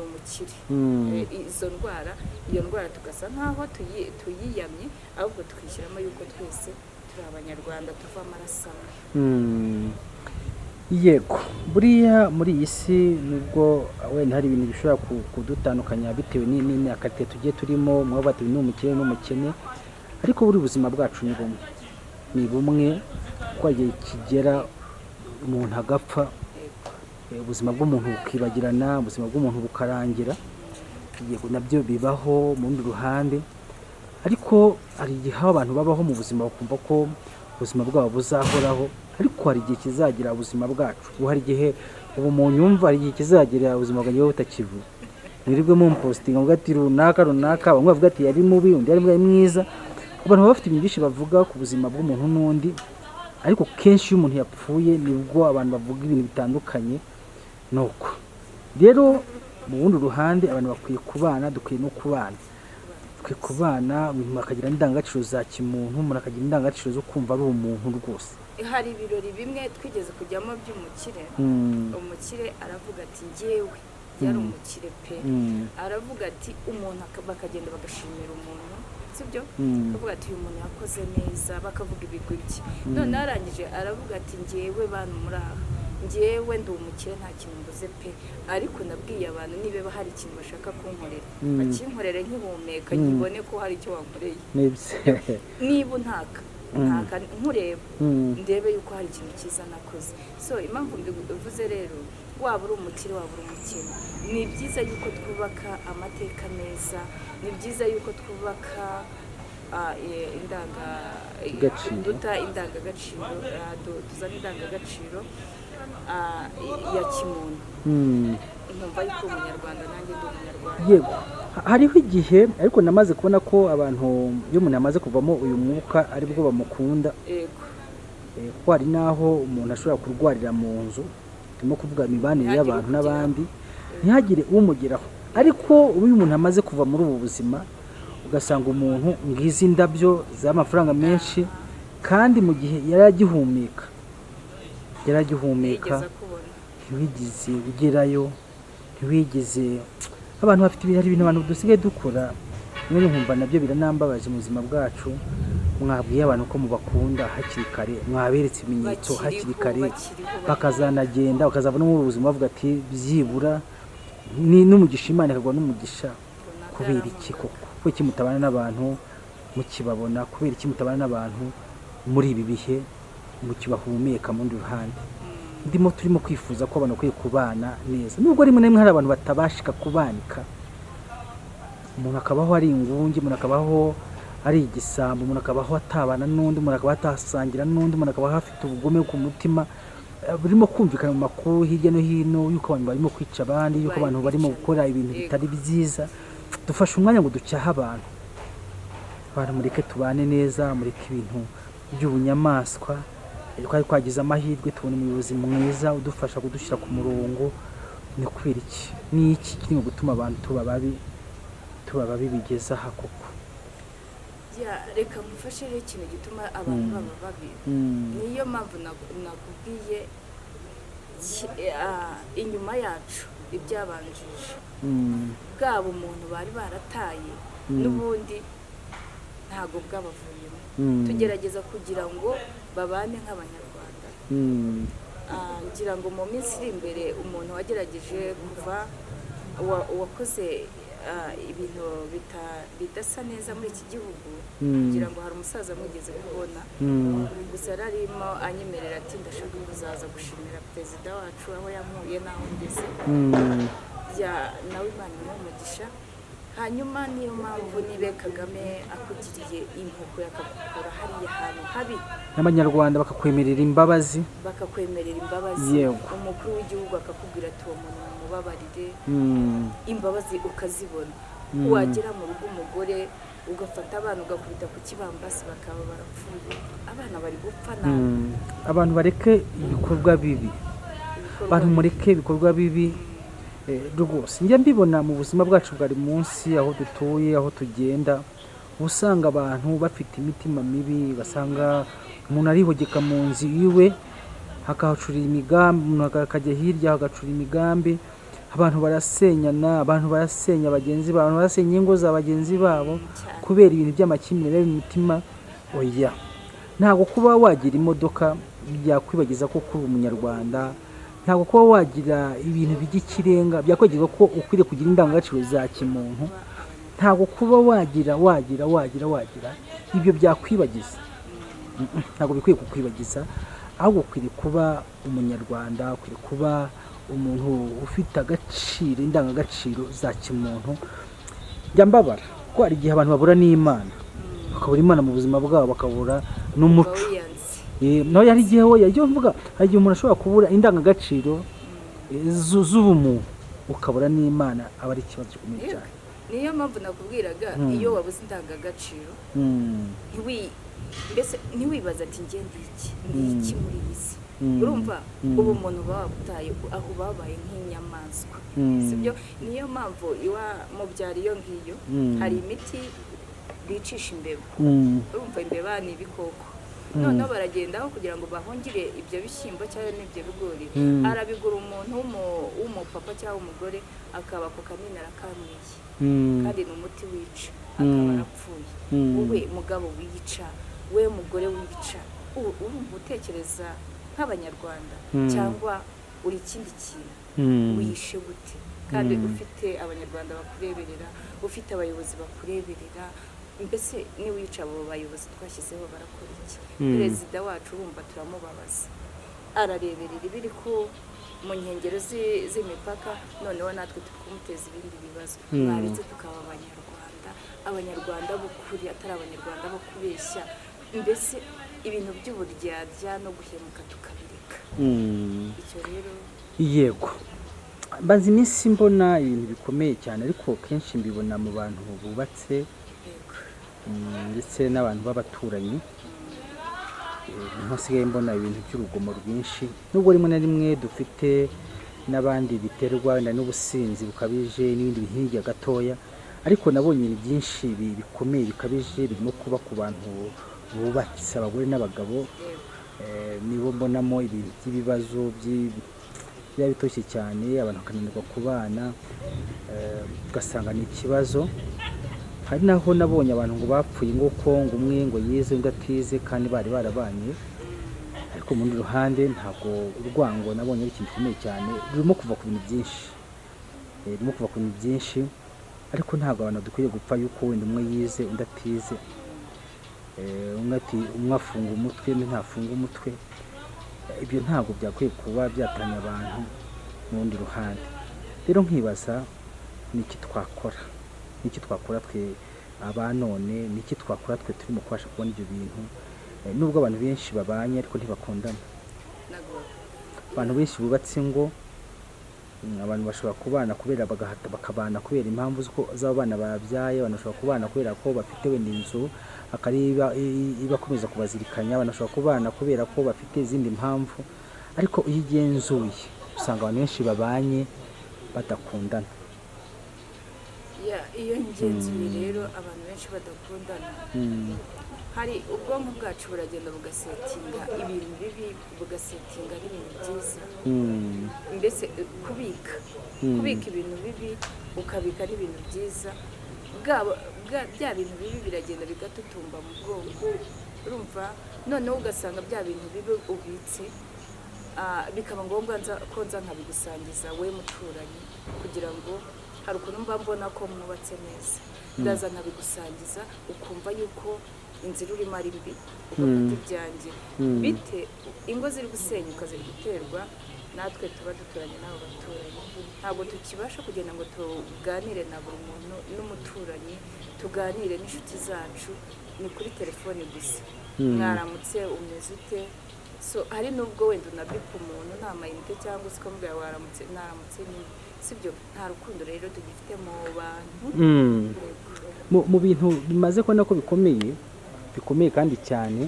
umukire. Iyo ndwara tugasa nkaho tuyiyamye, ahubwo tukishyiramo yuko twese turi abanyarwanda, tuva amaraso amwe. yego buriya muri iyi si nubwo wenda hari ibintu bishobora kudutandukanya bitewe n'imyaka tugiye turimo, mwaba bati n'umukene n'umukene, ariko buri buzima bwacu ni bumwe, ko igihe kigera umuntu agapfa, ubuzima bw'umuntu bukibagirana, ubuzima bw'umuntu bukarangira. Yego nabyo bibaho mu rundi ruhande, ariko hari igihe abantu babaho mu buzima bakumva ko ubuzima bwabo buzahoraho, ariko hari igihe kizagira ubuzima bwacu. Hari igihe ubu umuntu yumva hari igihe kizagira ubuzima bwanjye butakivu, mwirirwe mumpostinga muvuga ati runaka, bamwe bavuga ati yari mubi, undi yari mwiza. Abantu baba bafite ibintu byinshi bavuga ku buzima bw'umuntu n'undi, ariko kenshi iyo umuntu yapfuye nibwo abantu bavuga ibintu bitandukanye. Nuko rero mu wundi ruhande abantu bakwiye kubana, dukwiye no kubana, dukwiye kubana, umuntu akagira indangagaciro za kimuntu, umuntu akagira indangagaciro zo kumva ari umuntu rwose. Hari ibirori bimwe twigeze kujyamo by'umukire, umukire aravuga ati njyewe yari umukire pe, aravuga ati umuntu bakagenda bagashimira umuntu, sibyo, akavuga ati uyu muntu yakoze neza, bakavuga ibigwi bye, none arangije aravuga ati njyewe bantu muri aha, njyewe ndi umukire nta kintu mbuze pe, ariko nabwiye abantu niba hari ikintu bashaka kunkorera bakinkorere nkihumeka, nkibone ko hari icyo wankoreye, niba untaka nkureba ndebe yuko hari ikintu cyiza nakoze. So impamvu mbivuze rero, waba uri umukire waba uri umukene, ni byiza yuko twubaka amateka meza, ni byiza yuko twubaka indangagaciro, tuzana indangagaciro ya kimuntu. Nkumva yuko umunyarwanda nanjye ndi umunyarwanda. Yego hariho igihe, ariko namaze kubona ko abantu iyo umuntu amaze kuvamo uyu mwuka aribwo bamukunda. Ko hari naho umuntu ashobora kurwarira mu nzu, turimo kuvuga imibanire y'abantu n'abandi, ntihagire umugeraho. Ariko uyu umuntu amaze kuva muri ubu buzima, ugasanga umuntu ngizi indabyo z'amafaranga menshi, kandi mu gihe yaragihumeka ntiwigeze ugerayo, ntiwigeze. Abantu bafite ibintu abantu dusigaye dukora, mwene nkumva nabyo biranambabaje mu buzima bwacu. Mwabwiye abantu ko mubakunda hakiri kare, mwaberetse ibimenyetso hakiri kare, bakazanagenda bakazabona mu buzima bavuga ati byibura n'umugisha Imana ikagwa n'umugisha. Kubera iki koko? Kuko iki mutabana n'abantu mukibabona? Kubera iki mutabana n'abantu muri ibi bihe mukibahumeka mu rundi ruhande? Turimo kwifuza ko abantu bakwiye kubana neza, nubwo rimwe na rimwe hari abantu batabashika kubanika. Umuntu akabaho ari ingungi, umuntu akabaho ari igisambo, umuntu akabaho atabana n'undi, umuntu akabaho atasangira n'undi, umuntu akabaho afite ubugome ku mutima. Burimo kumvikana mu makuru hirya no hino yuko abantu barimo kwica abandi, yuko abantu barimo gukora ibintu bitari byiza. Dufashe umwanya ngo ducyahe abantu, mureke tubane neza, mureke ibintu by'ubunyamaswa. Twari twagize amahirwe tubona umuyobozi mwiza udufasha kudushyira ku murongo. Ni kubera iki? Ni iki kirimo gutuma abantu tuba babi bigeza aha koko? Reka mufashe rero ikintu gituma abantu baba babi. Niyo mpamvu nakubwiye inyuma yacu ibyabanjije, bwaba umuntu bari barataye n'ubundi ntago bwabavuyemo. Tugerageza kugira ngo babane nk'abanyarwanda. Ngira ngo mu minsi iri imbere umuntu wagerageje kuva wakoze ibintu bidasa neza muri iki gihugu, kugira ngo hari umusaza mwigeze kubona, gusa yararimo anyemerera ati ndashaka kuzaza gushimira perezida wacu aho yamuye n'aho ngeze. Nawe Imana imuhe. Hanyuma niyo mpamvu niba Kagame akugiriye impuhwe akagukura hariya hantu habi, n'abanyarwanda bakakwemerera imbabazi, umukuru w'igihugu akakubwira ati uwo muntu mumubabarire, imbabazi ukazibona. Wagera mu rugo umugore ugafata abana ugakubita ku kibambasi bakaba barapfuye, abana bari gupfa nabi. Abantu bareke ibikorwa bibi, abantu mureke ibikorwa bibi rwose. Njya mbibona mu buzima bwacu bwari munsi, aho dutuye, aho tugenda, usanga abantu bafite imitima mibi. Basanga umuntu arihogeka mu nzu iwe, hakahacurira imigambi, umuntu akajya hirya hagacura imigambi. Abantu barasenyana, abantu barasenya bagenzi babo, abantu barasenya ingo za bagenzi babo kubera ibintu by'amakimbirane mu mitima. Oya, ntabwo kuba wagira imodoka byakwibagiza ko kuri umunyarwanda, ntabwo kuba wagira ibintu by'ikirenga byakwibagiza ko ukwiriye kugira indangagaciro za kimuntu, ntabwo kuba wagira ibyo byakwibagiza. Ntabwo bikwiye kukwibagiza, ahubwo ukwiriye kuba umunyarwanda, ukwiriye kuba umuntu ufite agaciro, indangagaciro za kimuntu. Njya mbabara ko hari igihe abantu babura n'Imana, bakabura Imana mu buzima bwabo, bakabura n'umuco. Nawe hari igihe hari igihe umuntu ashobora kubura indangagaciro z'ubumuntu, ukabura n'Imana, aba ari ikibazo gikomeye cyane. Niyo mpamvu nakubwiraga, iyo wabuze indangagaciro mbese ntiwibaza ati njye ndi iki muri iyi si. Urumva ubu umuntu uba wabutaye aho babaye nk'inyamaswa, sibyo? Niyo mpamvu iwa mu byaro iyo ngiyo hari imiti bicisha imbeba. Urumva imbeba ni ibikoko, noneho baragendaho kugira ngo bahungire ibyo bishyimbo cyangwa n'ibyo bigori, arabigura umuntu w'umupapa cyangwa umugore, akaba ako kanini arakamiye, kandi ni umuti wica, akaba arapfuye. Wowe mugabo wica, we mugore wica, urumva utekereza nk'abanyarwanda cyangwa uri ikindi kintu? Wishe gute kandi ufite abanyarwanda bakureberera, ufite abayobozi bakureberera? Mbese niwica abo bayobozi twashyizeho barakora iki? Perezida wacu urumva turamubabaza, arareberera ibiri ku mu nkengero z'imipaka, noneho natwe tukumuteza ibindi bibazo. Mwaretse tukaba abanyarwanda b'ukuri, atari abanyarwanda bo kubeshya. Mbese ibintu by'uburyarya no guhemuka tukabireka. Icyo rero yego, mbaza iminsi mbona ibintu bikomeye cyane, ariko kenshi mbibona mu bantu bubatse ndetse n'abantu b'abaturanyi. Ntasigaye mbona ibintu by'urugomo rwinshi, nubwo rimwe na rimwe dufite n'abandi biterwa n'ubusinzi bukabije n'ibindi bihinga gatoya, ariko nabonye ibintu byinshi bikomeye bikabije birimo kuba ku bantu bubatse, abagore n'abagabo. Nibo mbonamo ibintu by'ibibazo byaba bitoshye cyane, abantu bakananirwa kubana, ugasanga ni ikibazo. Hari naho nabonye abantu ngo bapfuye ngo umwe ngo yize undi atize kandi bari barabanye, ariko mu rundi ruhande ntabwo urwango nabonye ari ikintu gikomeye cyane, rurimo kuva ku bintu byinshi, ariko ntabwo abantu dukwiye gupfa yuko wenda umwe yize undi atize, umwe afunga umutwe undi ntafunga umutwe. Ibyo ntabwo byakwiye kuba byatanya abantu mu rundi ruhande. Rero nkibaza niki twakora twe abanone, niki twakora twe turimo kubasha kubona ibyo bintu, nubwo abantu benshi babanye ariko ntibakundana. Abantu benshi bubatse ngo abantu bashobora kubana kubera bakabana kubera impamvu z'abo bana babyaye, abantu bashobora kubana kubera ko bafite wenda inzu akariba ibakomeza kubazirikanya, abantu bashobora kubana kubera ko bafite izindi mpamvu, ariko iyo ugenzuye usanga abantu benshi babanye badakundana. Iyo ngenzuye rero abantu benshi badakundana, hari ubwonko bwacu buragenda bugasetinga ibintu bibi, bugasetinga n'ibintu byiza. Mbese kubika ibintu bibi ukabika n'ibintu byiza, bya bintu bibi biragenda bigatutumba mu bwonko. Urumva, noneho ugasanga bya bintu bibi ubitse, bikaba ngombwa ko nza nkabigusangiza we muturanyi, kugira ngo hari ukuntu mba mbona ko mwubatse neza, ndaza nkabigusangiza ukumva yuko inzira urimo ari mbi, ugafata ibyanjye. Bite ingo ziri gusenyuka, ziri guterwa natwe tuba duturanye n'abo baturanyi. Ntabwo tukibasha kugenda ngo tuganire na buri muntu n'umuturanyi, tuganire n'inshuti zacu, ni kuri telefone gusa. Mwaramutse, umeze ute? So hari nubwo wenda unabika umuntu nta mayinite cyangwa se ukamubwira waramutse, naramutse nyine, sibyo? Nta rukundo rero tugifite mu bantu. Mu bintu bimaze kubona ko bikomeye kandi cyane,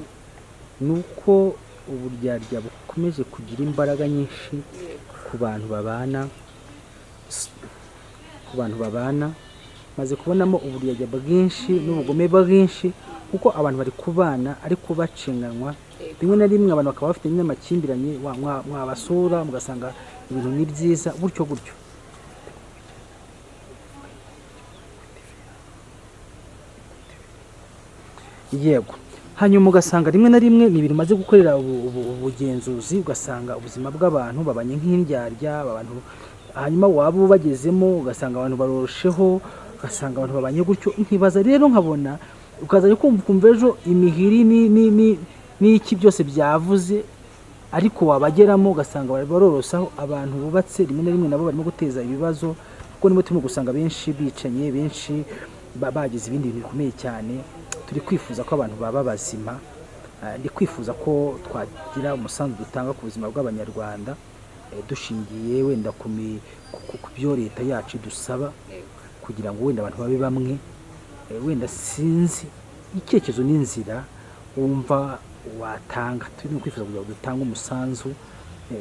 ni uko uburyarya bukomeje kugira imbaraga nyinshi ku bantu babana. Maze kubonamo uburyarya bwinshi n'ubugome bwinshi, kuko abantu bari kubana ariko bacenganwa. Rimwe na rimwe abantu bakaba bafite n'amakimbiranye, mwabasura mugasanga ibintu ni byiza gutyo. Yego, hanyuma ugasanga rimwe na rimwe ni ibintu umaze gukorera ubugenzuzi, ugasanga ubuzima bw'abantu babanye nk'indyarya abantu, hanyuma waba ubagezemo ugasanga abantu barorosheho, ugasanga abantu babanye gutyo. Nkibaza rero nkabona ukazajya kumva ejo imihiri n'iki byose byavuze, ariko wabageramo ugasanga barorosaho. Abantu bubatse rimwe na rimwe nabo barimo guteza ibibazo, kuko nibo turimo gusanga benshi bicanye, benshi bagize ibindi bintu bikomeye cyane. Turi kwifuza ko abantu baba bazima, ndi kwifuza ko twagira umusanzu dutanga ku buzima bw'abanyarwanda, dushingiye wenda ku byo leta yacu dusaba, kugira ngo wenda abantu babe bamwe. Wenda sinzi icyerekezo n'inzira wumva watanga. Turi kwifuza kugira ngo dutange umusanzu,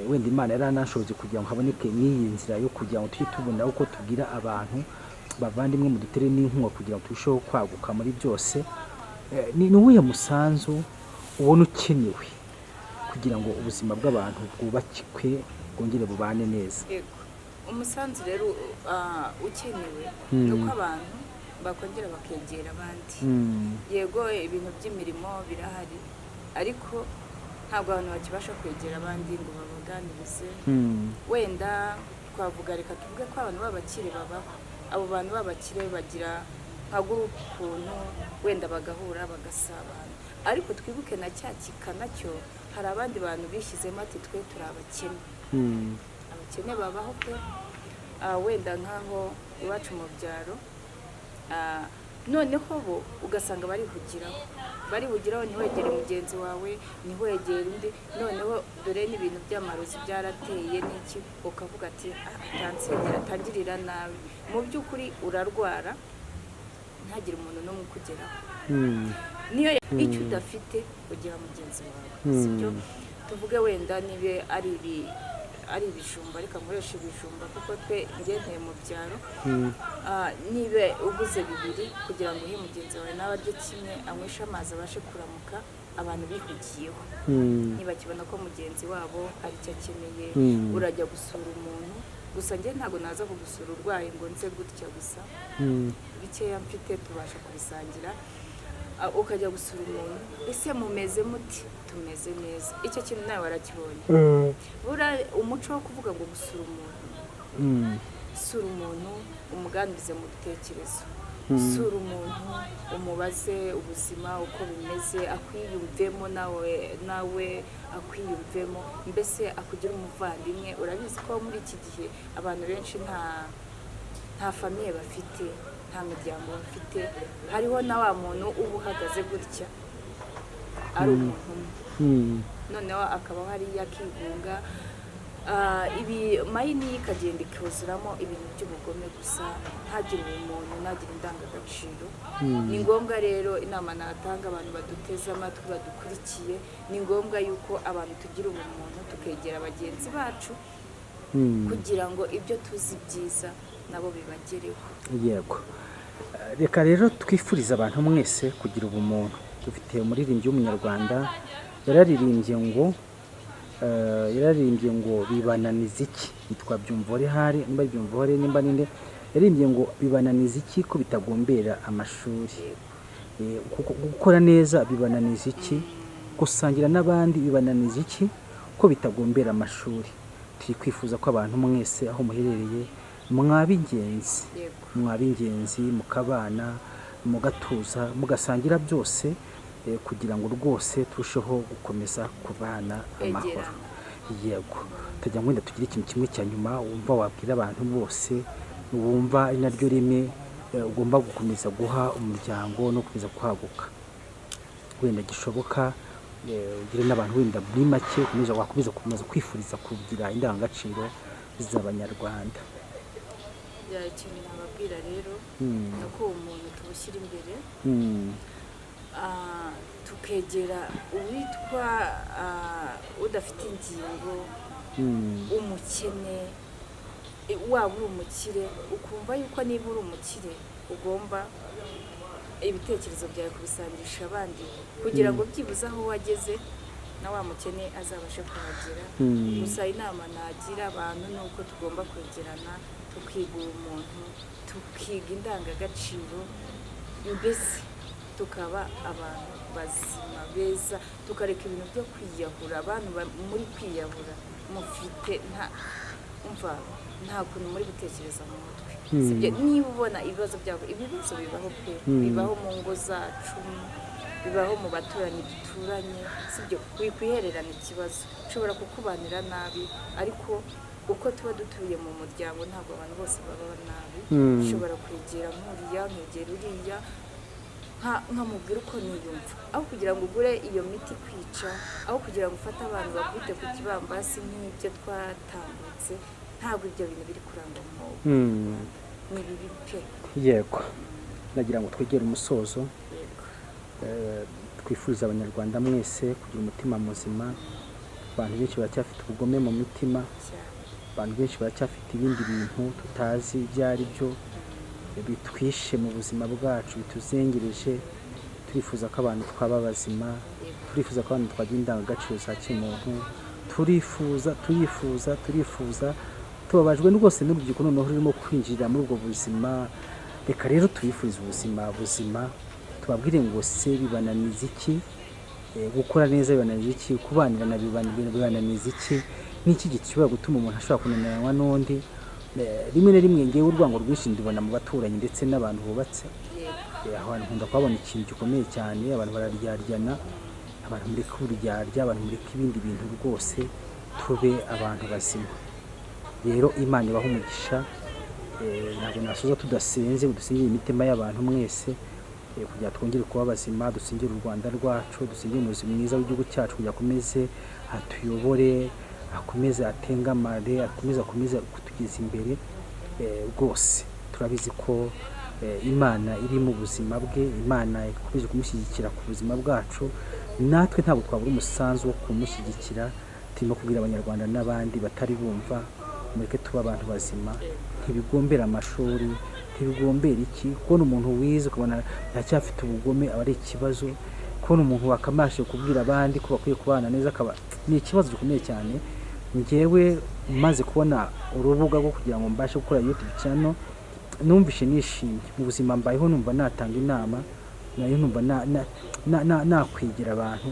wenda Imana yaranashoboje kugira ngo haboneke n'iyi nzira yo kugira ngo tujye tubona uko tubwira abantu bavandimwe mu dutere n'inkunga kugira ngo turusheho kwaguka muri byose. Ni uwuhe musanzu ubona ukenewe kugira ngo ubuzima bw'abantu bwubakikwe bwongere bubane neza? Umusanzu rero ukenewe ni uko abantu bakongera bakegera abandi. Yego ibintu by'imirimo birahari, ariko ntabwo abantu bakibasha kwegera abandi ngo babaganirize. Wenda twavuga, reka tuvuge ko abantu b'abakire babaho. Abo bantu b'abakire bagira nka gurupe ukuntu, wenda bagahura bagasabana, ariko twibuke na cya nacyo hari abandi bantu bishyizemo ati twe turi abakene. Abakene babaho pe, wenda nk'aho iwacu mu byaro, noneho bo ugasanga barihugiraho, ntiwegere mugenzi wawe, ntiwegere undi. Noneho dore n'ibintu by'amarozi byarateye n'iki, ukavuga ati atansengera, atangirira nabi. Mu by'ukuri urarwara, ntagire umuntu n'umwe ukugeraho. Niyo icyo udafite ugira mugenzi wawe, sibyo? Tuvuge wenda nibe ari ibijumba, reka nkoresha ibijumba kuko twe ngendeye mu byaro. Niba uguze 2 kugira ngo uhe mugenzi wawe nawe arye kimwe, anyweshe amazi, abashe kuramuka, abantu bihugiyeho. Ntibakibona ko mugenzi wabo ari cyo akeneye. Urajya gusura umuntu, gusa njye ntabwo naza kugusura urwaye ngo nze gutya gusa, bikeya mfite tubasha kubisangira. Ukajya gusura umuntu, ese mumeze muti? Tumeze neza. Icyo kintu nawe warakibonye. Umuco wo kuvuga ngo gusura umuntu, sura umuntu umuganirize mu bitekerezo, sura umuntu umubaze ubuzima uko bimeze, akwiyumvemo nawe akwiyumvemo, mbese akugira umuvandimwe. Urabizi ko muri iki gihe abantu benshi nta famiye bafite, nta miryango bafite. Hariho na wa muntu uba uhagaze gutya ari umuntu umwe, noneho akabaho hariya akigunga. Ibi mayini ikagenda ikuzuramo ibintu by'ubugome gusa, ntagire umuntu, ntagire indangagaciro. Ni ngombwa rero, inama natanga abantu baduteze amatwi badukurikiye, ni ngombwa yuko abantu tugira ubumuntu, tukegera bagenzi bacu kugira ngo ibyo tuzi byiza nabo bibagereho. Yego, reka rero twifuriza abantu mwese kugira ubumuntu. Dufite umuririmbyi w'umunyarwanda yararirimbye ngo bibananiza iki, yitwa Byumvuhore, hari nimba Byumvuhore nimba ninde, yaririmbye ngo bibananiza iki ko bitagombera amashuri. Gukora neza bibananiza iki, gusangira n'abandi bibananiza iki ko bitagombera amashuri. Turi kwifuza ko abantu mwese aho muherereye mwaba ingenzi, mukabana, mugatuza, mugasangira byose, kugira ngo rwose turusheho gukomeza kubana amahoro. Yego, tujya ngo wenda tugire ikintu kimwe cya nyuma wumva wabwira abantu bose, wumva ari naryo rimwe ugomba gukomeza guha umuryango no gukomeza kwaguka, wenda gishoboka. Ugire n'abantu wenda muri make wakomeza kwifuriza kugira indangagaciro z'abanyarwanda. Ikintu nababwira rero ni uko umuntu tuwushyira imbere, tukegera uwitwa udafite ingingo, umukene, waba uri umukire, ukumva yuko niba uri umukire ugomba ibitekerezo byawe kubisangisha abandi, kugira ngo byibuze aho wageze na wa mukene azabashe kuhagera. Gusa inama nagira abantu ni uko tugomba kwegerana, tukiga umuntu, tukiga indangagaciro, mbese tukaba abantu bazima beza, tukareka ibintu byo kwiyahura. Abantu muri kwiyahura mufite nta kuntu muri gutekereza mu mutwe, sibyo? Niba ubona ibibazo bibaho pe, bibaho mu ngo zacu, bibaho mu baturanyi duturanye, sibyo? Wikwihererana ikibazo, ushobora kukubanira nabi, ariko uko tuba dutuye mu muryango ntabwo abantu bose baba nabi. Ushobora kwegera nk'uriya, nkegera uriya, nkamubwira uko niyumva, aho kugira ngo ugure iyo miti kwica, aho kugira ngo ufate abantu bakubite ku kibambasi nk'ibyo twatambutse. Ntabwo ibyo bintu biri kurangwa nk'ubu, ni bibi pe. Yego, nagira ngo twegere umusozo. Twifuriza abanyarwanda mwese kugira umutima muzima. Abantu benshi baracyafite ubugome mu mitima, abantu benshi baracyafite ibindi bintu tutazi ibyo ari byo, bitwishe mu buzima bwacu, bituzengereje. Turifuza ko abantu twaba bazima, turifuza ko abantu twagira indangagaciro za kimuntu, turifuza tubabajwe rwose n'urubyiruko noneho rurimo kwinjira muri ubwo buzima. Reka rero tubifurize ubuzima, tubabwire ngo se bibananiza iki, gukora neza bibananiza iki, kubanirana bibananiza iki, n'iki gishobora gutuma umuntu ashobora kunaniranwa n'undi. Rimwe na rimwe ngewe urwango rwinshi ndibona mu baturanyi ndetse n'abantu bubatse. Aho hantu nkunda kuhabona ikintu gikomeye cyane, abantu bararyaryana, abantu mureke uburyarya, abantu mureke ibindi bintu rwose, tube abantu bazima. Rero Imana ibaha umugisha. Ntabwo nasoza tudasenze, dusengere imitima y'abantu mwese, kugira twongere kuba bazima, dusengere u Rwanda rwacu, dusengere umuyobozi mwiza w'igihugu cyacu kugira akomeze atuyobore, akomeze atengamare, akomeze kutugeza imbere. Rwose turabizi ko Imana iri mu buzima bwe, Imana ikomeje kumushyigikira ku buzima bwacu. Natwe ntabwo twabura umusanzu wo kumushyigikira. Turimo kubwira abanyarwanda n'abandi batari bumva, mureke tuba abantu bazima. Ntibigombera amashuri, ntibigombera iki. Kubona umuntu wize ukabona ntacyafite ubugome aba ari ikibazo. Kubona umuntu wakamashe kubwira abandi ko bakwiye kubana neza akaba ni ikibazo gikomeye cyane. Ngewe maze kubona urubuga rwo kugira ngo mbashe gukora YouTube channel, numvishe nishimye mu buzima mbayeho, numva natanga inama, nayo numva nakwegera abantu.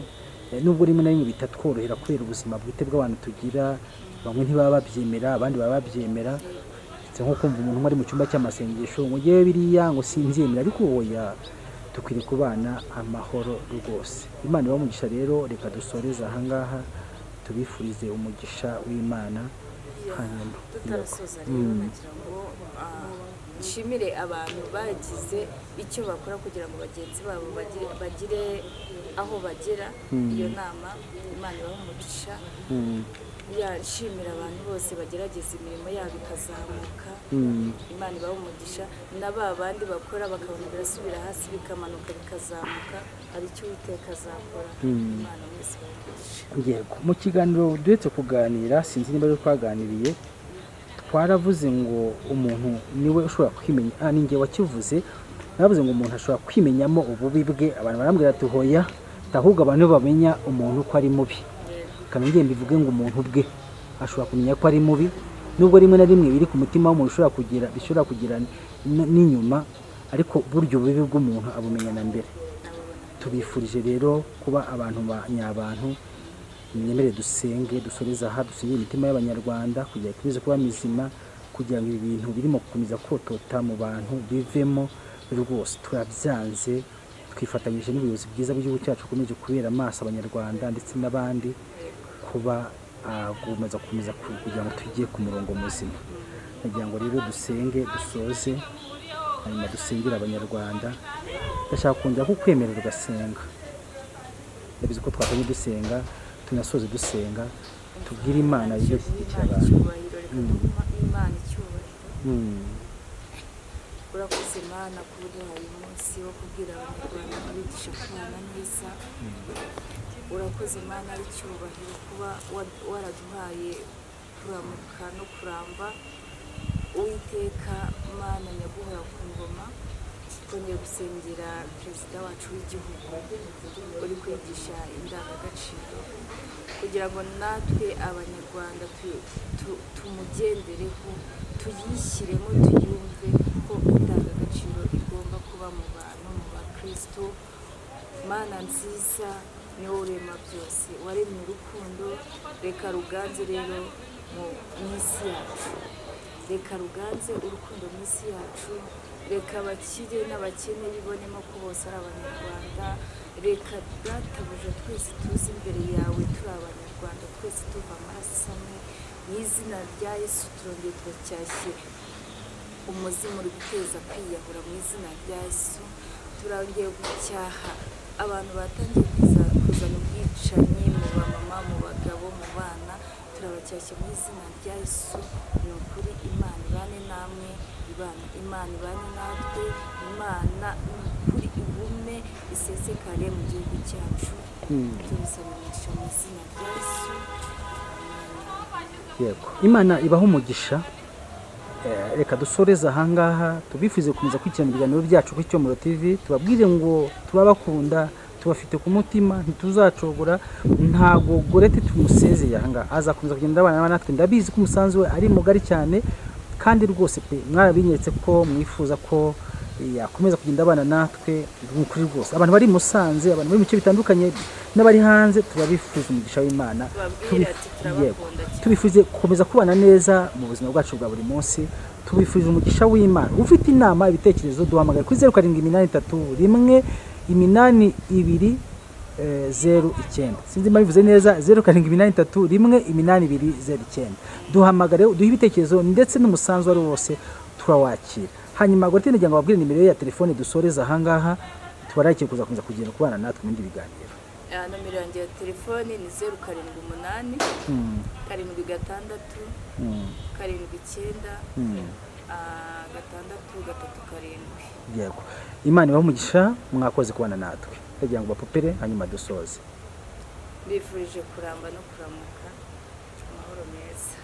Nubwo rimwe na rimwe bitatworohera kubera ubuzima bwite bw'abantu tugira, bamwe ntibaba babyemera, abandi baba babyemera. Nko kumva umuntu ari mu cyumba cy'amasengesho ngo ngewe biriya ngo sinbyemera, ariko oya, dukwiriye kubana amahoro rwose. Imana ibahe umugisha. Rero reka dusoreze ahangaha, tubifurize umugisha w'Imana. Hanyuma tutarasoza rero nagira ngo nshimire abantu bagize icyo bakora kugira ngo bagenzi babo bagire aho bagera. Iyo nama Imana ibahe umugisha. Nshimira abantu bose bagerageza imirimo yabo ikazamuka. Imana ibahe umugisha. Na ba bandi bakora bakabona birasubira hasi bikamanuka bikazamuka, hari icyo Uwiteka azakora. Imana mwese ibahe umugisha. Yego, mu kiganiro duhetse kuganira, sinzi niba ari twaganiriye, twaravuze ngo umuntu niwe ushobora kwimenya. Ninjye wakivuze, naravuze ngo umuntu ashobora kwimenyamo ububi bwe. Abantu barambwira ati hoya, ahubwo abantu bamenya umuntu ko ari mubi. Kandi ngiye mbivuge ngo umuntu bwe ashobora kumenya ko ari mubi, nubwo rimwe na rimwe biri ku mutima w'umuntu bishobora kugira n'inyuma, ariko buryo ububi bw'umuntu abumenya na mbere. Tubifurije rero kuba abantu banyabantu. Mwemere dusenge, dusoreze aha, dusengere imitima y'abanyarwanda kugira ngo ikomeze kuba mizima, kugira ngo ibi bintu birimo gukomeza kotota mu bantu bivemo. Rwose turabyanze, twifatanyije n'ubuyobozi bwiza bw'igihugu cyacu bukomeje kubera amaso abanyarwanda ndetse n'abandi, kuba gukomeza kugira ngo tujye ku murongo muzima. Nagira ngo rero dusenge, dusoze, hanyuma dusengere abanyarwanda. Ndashaka kongera kukwemerera ugasenga. Ndabizi ko twatanye dusenga, tunasoze dusenga, tubwire Imana ibyo ishyigikira abantu. Imana icyubahiro. Urakoze Imana kuba uduhaye umunsi wo kubwira abanyarwanda kubigisha kubana neza. Urakoze Imana y'icyubahiro kuba waraduhaye kuramuka no kuramba. Uwiteka Mana nyaguhora ku ngoma, twongeye gusengera perezida wacu w'igihugu uri kwigisha indangagaciro, kugira ngo natwe abanyarwanda tumugendereho, tuyishyiremo tuyumve ko indangagaciro igomba kuba mu bantu, mu bakristo. Mana nziza, ni wowe urema byose, waremye urukundo, reka ruganze rero mu isi yacu, reka ruganze urukundo mu isi yacu, reka abakire n'abakene bibonemo ko bose ari abanyarwanda, reka databuja twese tuzi imbere yawe turi abanyarwanda, twese tuva amaraso amwe. Mu izina rya Yesu turongeye turacyashye umuzimu uri guteza kwiyahura, mu izina rya Yesu turongeye gucyaha abantu batangiye kuzana ubwicanyi mu bamama, mu bagabo, mu bana, turabacyashye mu izina rya Yesu. Ni ukuri Imana ibane namwe, Imana ibane natwe, Imana ni ukuri igume isesekare mu gihugu cyacu, tubisabisha mu izina rya Yesu. Yego, Imana ibaho umugisha. Reka dusoreze ahangaha, tubifuze gukomeza gukurikirana ibiganiro byacu kuri Cyomoro TV, tubabwire ngo turabakunda, tubafite ku mutima, ntituzacogora. Ntago Gorete tumusezeye ahangaha, azakomeza kugenda abana natwe. Ndabizi ko umusanzu we ari mugari cyane, kandi rwose pe mwarabinyeretse ko mwifuza ko yakomeza kugenda abana natwe. N'ukuri rwose abantu bari Musanze, abantu bari mu bice bitandukanye n'abari hanze, turabifuza umugisha w'Imana. Tubifuze gukomeza kubana neza mu buzima bwacu bwa buri munsi. Tubifurije umugisha w'Imana. Ufite inama, ibitekerezo, duhamagare kuri 0783120209. Sinzi mbivuze neza, 0783120209. Duhamagare, duhe ibitekerezo ndetse n'umusanzu ari wose turawakira. Hanyuma Gorete ngira ngo babwire nimero ya telefone dusoreza ahangaha, tubarakiye kuzakomeza kugenda kubana natwe mu bindi biganiro. Nomero yanjye ya telefone ni 078 76 79 637. Yego, Imana ibahe umugisha, mwakoze kubana natwe. Kugira ngo bapopere hanyuma dusoze. Bifurije kuramba no kuramuka, amahoro meza.